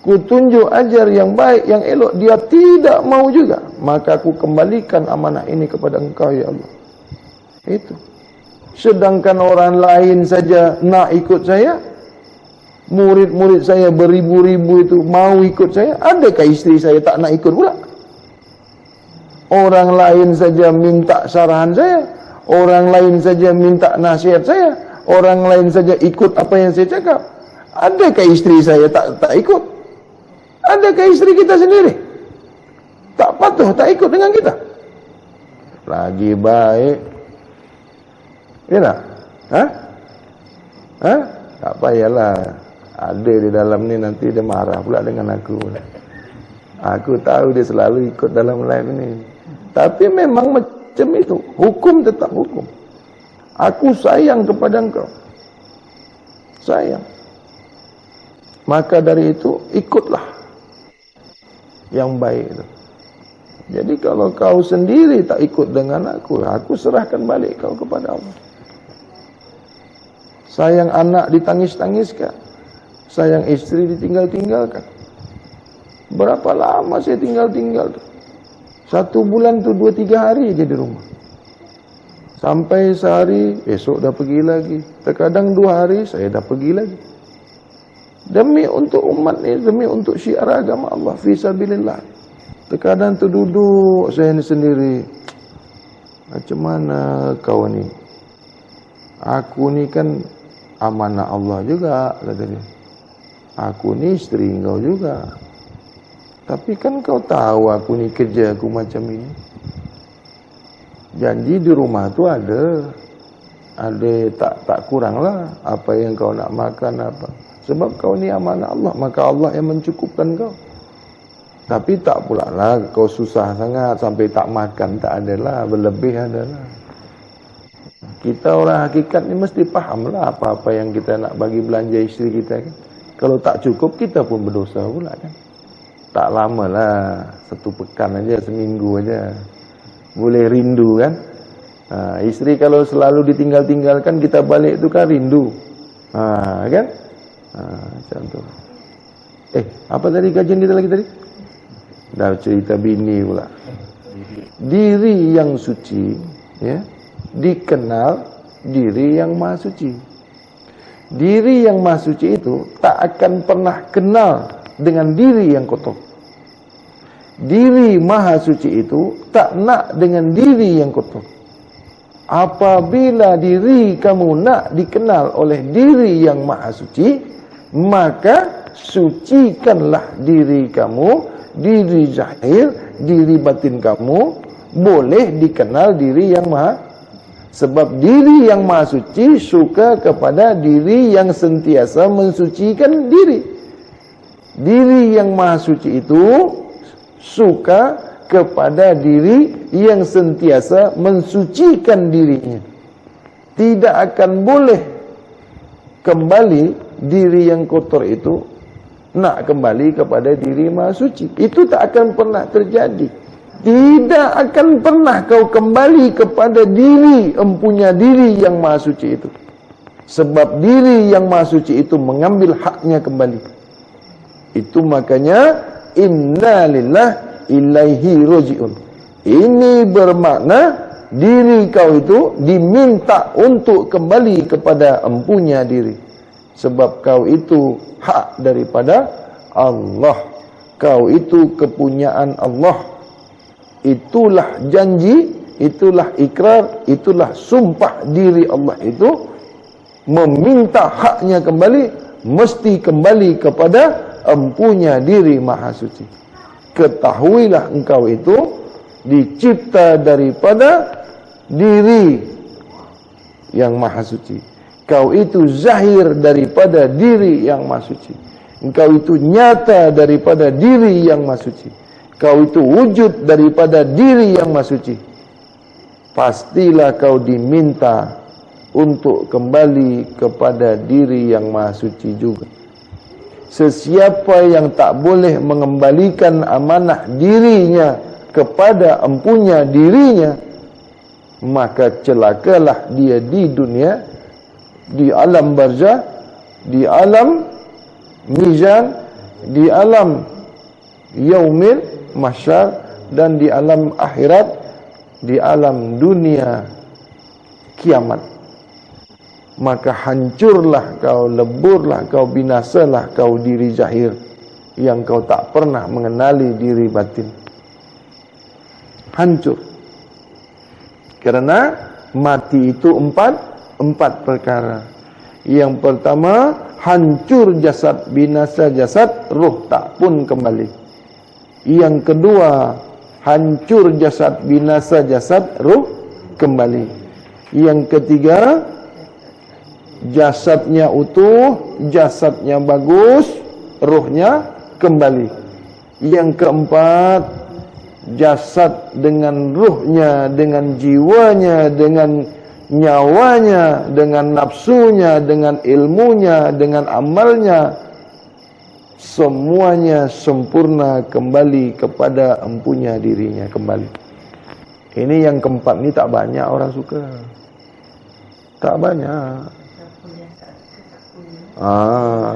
ku tunjuk ajar yang baik, yang elok, dia tidak mau juga, maka aku kembalikan amanah ini kepada engkau ya Allah. Itu. Sedangkan orang lain saja nak ikut saya, murid-murid saya beribu-ribu itu mau ikut saya, adakah istri saya tak nak ikut pula? Orang lain saja minta sarahan saya, orang lain saja minta nasihat saya, orang lain saja ikut apa yang saya cakap, adakah istri saya tak ikut? Adakah istri kita sendiri tak patuh, tak ikut dengan kita? Lagi baik. Ya tak? Tak payahlah. Ada di dalam ni nanti dia marah pula dengan aku. Aku tahu dia selalu ikut dalam live ni. Tapi memang macam itu. Hukum tetap hukum. Aku sayang kepada engkau. Sayang. Maka dari itu ikutlah yang baik itu. Jadi kalau kau sendiri tak ikut dengan aku serahkan balik kau kepada Allah. Sayang anak ditangis-tangiskan, sayang istri ditinggal-tinggalkan. Berapa lama saya tinggal-tinggal tu? 1 bulan tu 2-3 hari je di rumah. Sampai sehari, esok dah pergi lagi. Terkadang 2 hari, saya dah pergi lagi. Demi untuk umat ni, demi untuk syiar agama Allah, fisabilillah. Terkadang terduduk saya ni sendiri. Macam mana kau ni? Aku ni kan amanah Allah juga, kata dia. Aku ni isteri kau juga. Tapi kan kau tahu aku ni kerja aku macam ini. Janji di rumah tu ada tak kurang lah. Apa yang kau nak makan apa. Sebab kau ni amanah Allah, maka Allah yang mencukupkan kau. Tapi tak pula lah kau susah sangat sampai tak makan, tak adalah, berlebih adalah. Kita orang hakikat ni mesti faham lah apa-apa yang kita nak bagi belanja isteri kita kan. Kalau tak cukup kita pun berdosa pula kan. Tak lama lah, 1 pekan aja, seminggu aja. Boleh rindu kan. Isteri kalau selalu ditinggal-tinggalkan, kita balik tu kan rindu. Kan? Macam tu. Apa tadi kajian kita lagi tadi? Dah cerita bini pula. Diri yang suci, ya, dikenal diri yang maha suci. Diri yang maha suci itu tak akan pernah kenal dengan diri yang kotor. Diri maha suci itu tak nak dengan diri yang kotor. Apabila diri kamu nak dikenal oleh diri yang maha suci, maka sucikanlah diri kamu, diri zahir, diri batin kamu, boleh dikenal diri yang maha. Sebab diri yang maha suci suka kepada diri yang sentiasa mensucikan diri. Diri yang maha suci itu suka kepada diri yang sentiasa mensucikan dirinya. Tidak akan boleh kembali diri yang kotor itu nak kembali kepada diri maha suci. Itu tak akan pernah terjadi. Tidak akan pernah kau kembali kepada diri, empunya diri yang maha suci itu. Sebab diri yang maha suci itu mengambil haknya kembali. Itu makanya inna lillah ilaihi roji'un. Ini bermakna diri kau itu diminta untuk kembali kepada empunya diri. Sebab kau itu hak daripada Allah. Kau itu kepunyaan Allah. Itulah janji, itulah ikrar, itulah sumpah diri Allah itu meminta haknya kembali, mesti kembali kepada empunya diri maha suci. Ketahuilah engkau itu dicipta daripada diri yang maha suci. Kau itu zahir daripada diri yang maha suci. Engkau itu nyata daripada diri yang maha suci. Kau itu wujud daripada diri yang maha suci. Pastilah kau diminta untuk kembali kepada diri yang maha suci juga. Sesiapa yang tak boleh mengembalikan amanah dirinya kepada empunya dirinya, maka celakalah dia di dunia, di alam barzah, di alam mizan, di alam yaumil mahsyar, dan di alam akhirat, di alam dunia kiamat. Maka hancurlah kau, leburlah kau, binasalah kau diri zahir yang kau tak pernah mengenali diri batin. Hancur. Karena mati itu empat perkara. Yang pertama, hancur jasad, binasa jasad, roh tak pun kembali. Yang kedua, hancur jasad, binasa jasad, roh kembali. Yang ketiga, jasadnya utuh, jasadnya bagus, rohnya kembali. Yang keempat, jasad dengan ruhnya, dengan jiwanya, dengan nyawanya, dengan nafsunya, dengan ilmunya, dengan amalnya, semuanya sempurna kembali kepada empunya dirinya kembali. Ini yang keempat ni tak banyak orang suka. Tak banyak.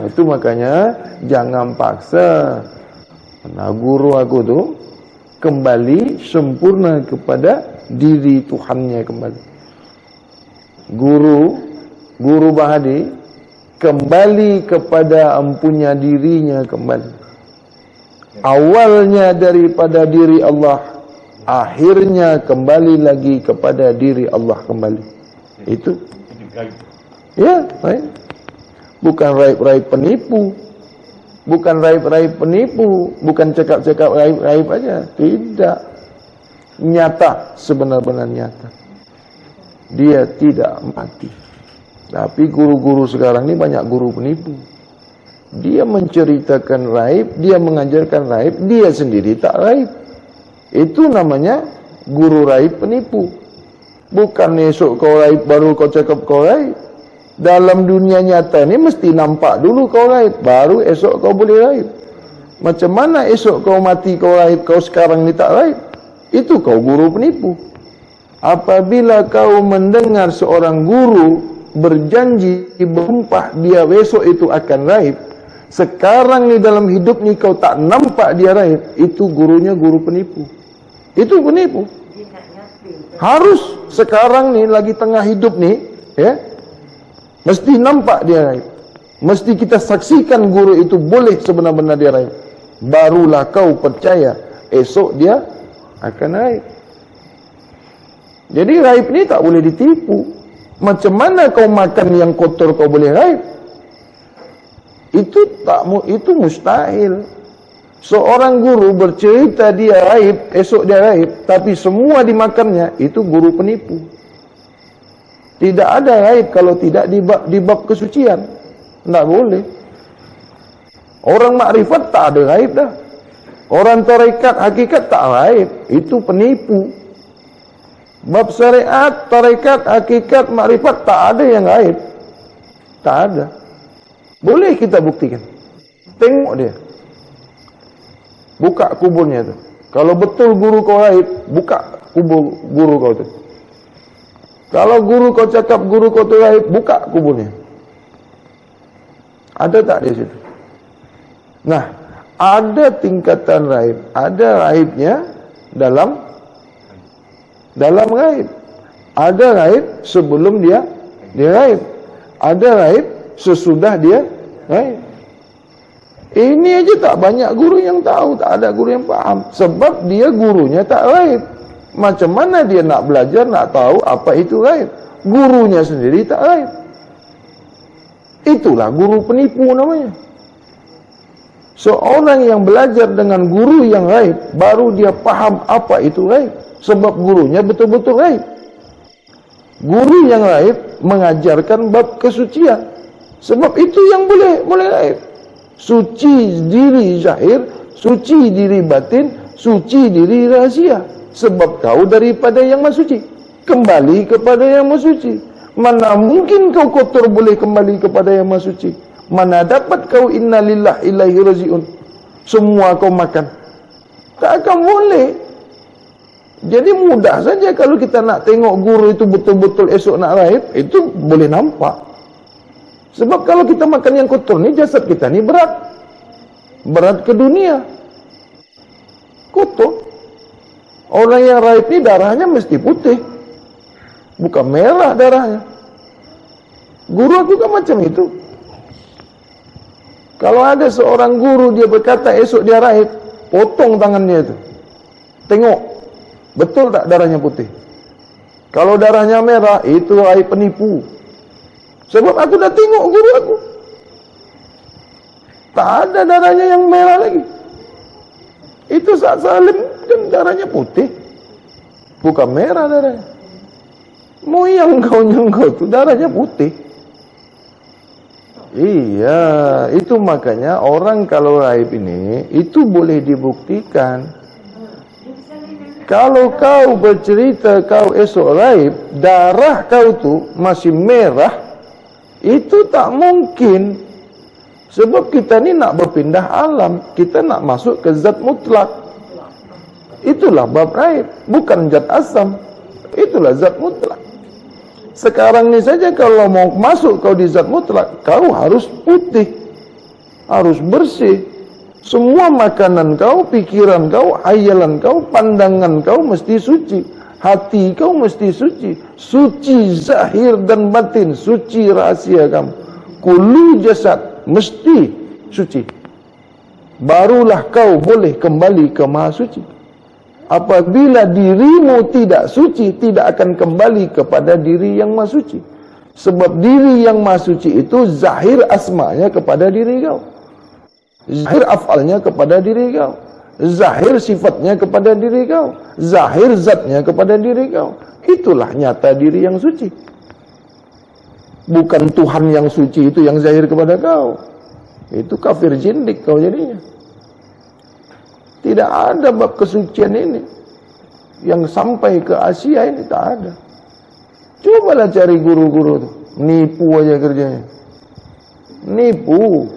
Itu makanya jangan paksa. Nah, guru aku tu kembali sempurna kepada diri Tuhannya kembali. Guru Bahadi kembali kepada empunya dirinya kembali. Awalnya daripada diri Allah, akhirnya kembali lagi kepada diri Allah kembali. Itu. Ya, baik. Bukan raib-raib penipu. Bukan raib-raib penipu, bukan cakap-cakap raib-raib aja. Tidak. Nyata, sebenar-benar nyata. Dia tidak mati. Tapi guru-guru sekarang ni banyak guru penipu. Dia menceritakan raib, dia mengajarkan raib, dia sendiri tak raib. Itu namanya guru raib penipu. Bukan esok kau raib baru kau cakap kau raib. Dalam dunia nyata ni mesti nampak dulu kau raib, baru esok kau boleh raib. Macam mana esok kau mati kau raib, kau sekarang ni tak raib? Itu kau guru penipu. Apabila kau mendengar seorang guru berjanji, bersumpah dia besok itu akan raib, sekarang ni dalam hidup ni kau tak nampak dia raib, itu gurunya guru penipu. Itu penipu. Harus sekarang ni lagi tengah hidup ni, ya, mesti nampak dia raib. Mesti kita saksikan guru itu boleh sebenar-benar dia raib. Barulah kau percaya esok dia akan raib. Jadi raib ni tak boleh ditipu. Macam mana kau makan yang kotor kau boleh raib? Itu mustahil. Seorang guru bercerita dia raib, esok dia raib, tapi semua dimakannya, itu guru penipu. Tidak ada raib kalau tidak di bab kesucian. Tak boleh. Orang makrifat tak ada raib dah. Orang tarekat hakikat tak gaib, itu penipu. Bab syariat, tarekat, hakikat, makrifat tak ada yang gaib. Tak ada. Boleh kita buktikan. Tengok dia. Buka kuburnya tu. Kalau betul guru kau gaib, buka kubur guru kau tu. Kalau guru kau cakap guru kau tu gaib, buka kuburnya. Ada tak di situ? Nah, ada tingkatan gaib, ada gaibnya dalam gaib. Ada gaib sebelum dia gaib. Ada gaib sesudah dia gaib. Ini aja tak banyak guru yang tahu, tak ada guru yang paham. Sebab dia gurunya tak gaib. Macam mana dia nak belajar, nak tahu apa itu gaib? Gurunya sendiri tak gaib. Itulah guru penipu namanya. Seorang yang belajar dengan guru yang gaib, baru dia paham apa itu gaib. Sebab gurunya betul-betul gaib. Guru yang gaib mengajarkan bab kesucian. Sebab itu yang boleh gaib. Suci diri zahir, suci diri batin, suci diri rahasia. Sebab kau daripada yang maha suci, kembali kepada yang maha suci. Mana mungkin kau kotor boleh kembali kepada yang maha suci? Mana dapat kau innalillah ilaihi raji'un, semua kau makan? Tak akan boleh. Jadi mudah saja kalau kita nak tengok guru itu betul-betul esok nak gaib, itu boleh nampak. Sebab kalau kita makan yang kotor ni, jasad kita ni berat ke dunia, kotor. Orang yang gaib ni darahnya mesti putih, bukan merah darahnya. Guru juga macam itu. Kalau ada seorang guru dia berkata esok dia gaib, potong tangan dia itu. Tengok, betul tak darahnya putih? Kalau darahnya merah, itu gaib penipu. Sebab aku dah tengok guru aku, tak ada darahnya yang merah lagi. Itu saat salim kan darahnya putih, bukan merah darahnya. Moyang kau tu darahnya putih. Iya, itu makanya orang kalau gaib ini, itu boleh dibuktikan. Kalau kau bercerita kau esok gaib, darah kau tu masih merah, itu tak mungkin. Sebab kita ni nak berpindah alam, kita nak masuk ke zat mutlak. Itulah bab gaib, bukan zat asam. Itulah zat mutlak. Sekarang ni saja kalau mau masuk kau di zat mutlak, kau harus putih, harus bersih. Semua makanan kau, pikiran kau, hayalan kau, pandangan kau mesti suci. Hati kau mesti suci. Suci zahir dan batin, suci rahasia kamu. Kullu jasad mesti suci. Barulah kau boleh kembali ke maha suci. Apabila dirimu tidak suci, tidak akan kembali kepada diri yang maha suci. Sebab diri yang maha suci itu zahir asmanya kepada diri kau, zahir afalnya kepada diri kau, zahir sifatnya kepada diri kau, zahir zatnya kepada diri kau. Itulah nyata diri yang suci. Bukan Tuhan yang suci itu yang zahir kepada kau. Itu kafir jindik kau jadinya. Tidak ada bab kesucian ini yang sampai ke Asia ini, tak ada. Cobalah cari guru-guru tu, nipu aja kerjanya. Nipu.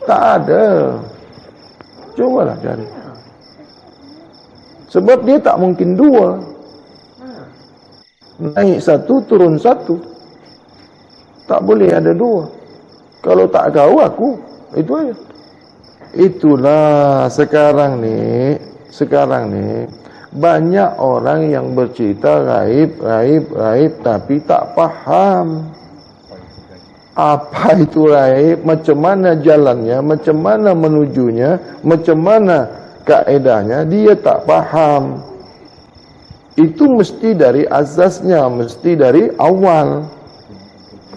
Tak ada. Cobalah cari. Sebab dia tak mungkin dua. Naik satu, turun satu. Tak boleh ada dua. Kalau tak kau, aku. Itu aja. Itulah sekarang ni banyak orang yang bercerita gaib tapi tak faham apa itu gaib, macam mana jalannya, macam mana menujunya, macam mana kaedahnya, dia tak faham. Itu mesti dari asasnya, mesti dari awal.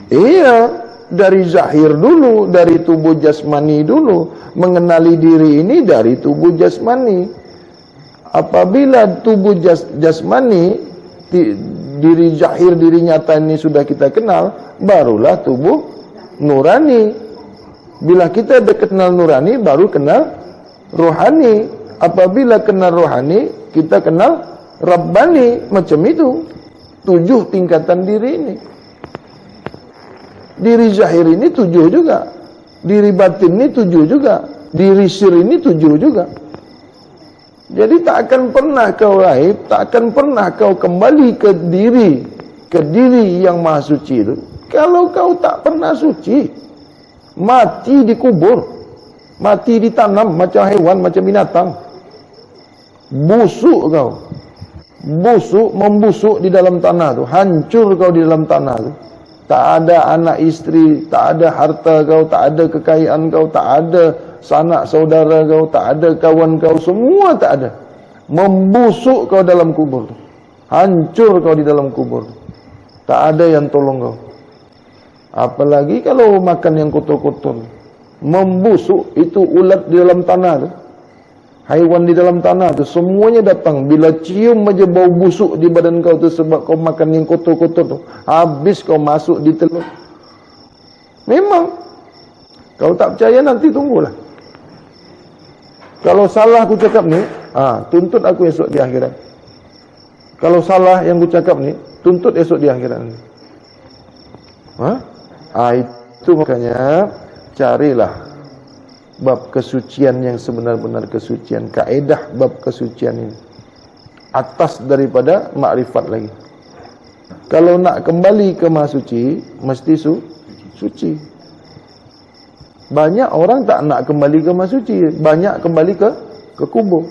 Iya, dari zahir dulu, dari tubuh jasmani dulu. Mengenali diri ini dari tubuh jasmani. Apabila tubuh jasmani, diri zahir, diri nyata ini sudah kita kenal, barulah tubuh nurani. Bila kita ada kenal nurani, baru kenal rohani. Apabila kenal rohani, kita kenal rabbani. Macam itu 7 tingkatan diri ini. Diri zahir ini 7 juga, diri batin ini 7 juga, diri sir ini 7 juga. Jadi tak akan pernah kau raib, tak akan pernah kau kembali ke diri yang maha suci itu, kalau kau tak pernah suci. Mati dikubur, mati ditanam macam hewan, macam binatang. Busuk kau, membusuk di dalam tanah tu, hancur kau di dalam tanah tu. Tak ada anak isteri, tak ada harta kau, tak ada kekayaan kau, tak ada sanak saudara kau, tak ada kawan kau, semua tak ada. Membusuk kau dalam kubur, hancur kau di dalam kubur. Tak ada yang tolong kau. Apalagi kalau makan yang kotor-kotor, membusuk. Itu ulat di dalam tanah tu, haiwan di dalam tanah tu, semuanya datang. Bila cium aja bau busuk di badan kau tu, sebab kau makan yang kotor-kotor tu, habis kau masuk di telur. Memang. Kalau tak percaya nanti tunggulah. Kalau salah aku cakap ni, tuntut aku esok di akhirat. Kalau salah yang aku cakap ni, tuntut esok di akhirat nanti. Itu makanya carilah bab kesucian yang sebenar-benar kesucian, kaedah bab kesucian ini atas daripada makrifat lagi. Kalau nak kembali ke maha suci, mesti suci. Banyak orang tak nak kembali ke maha suci, banyak kembali ke kubur.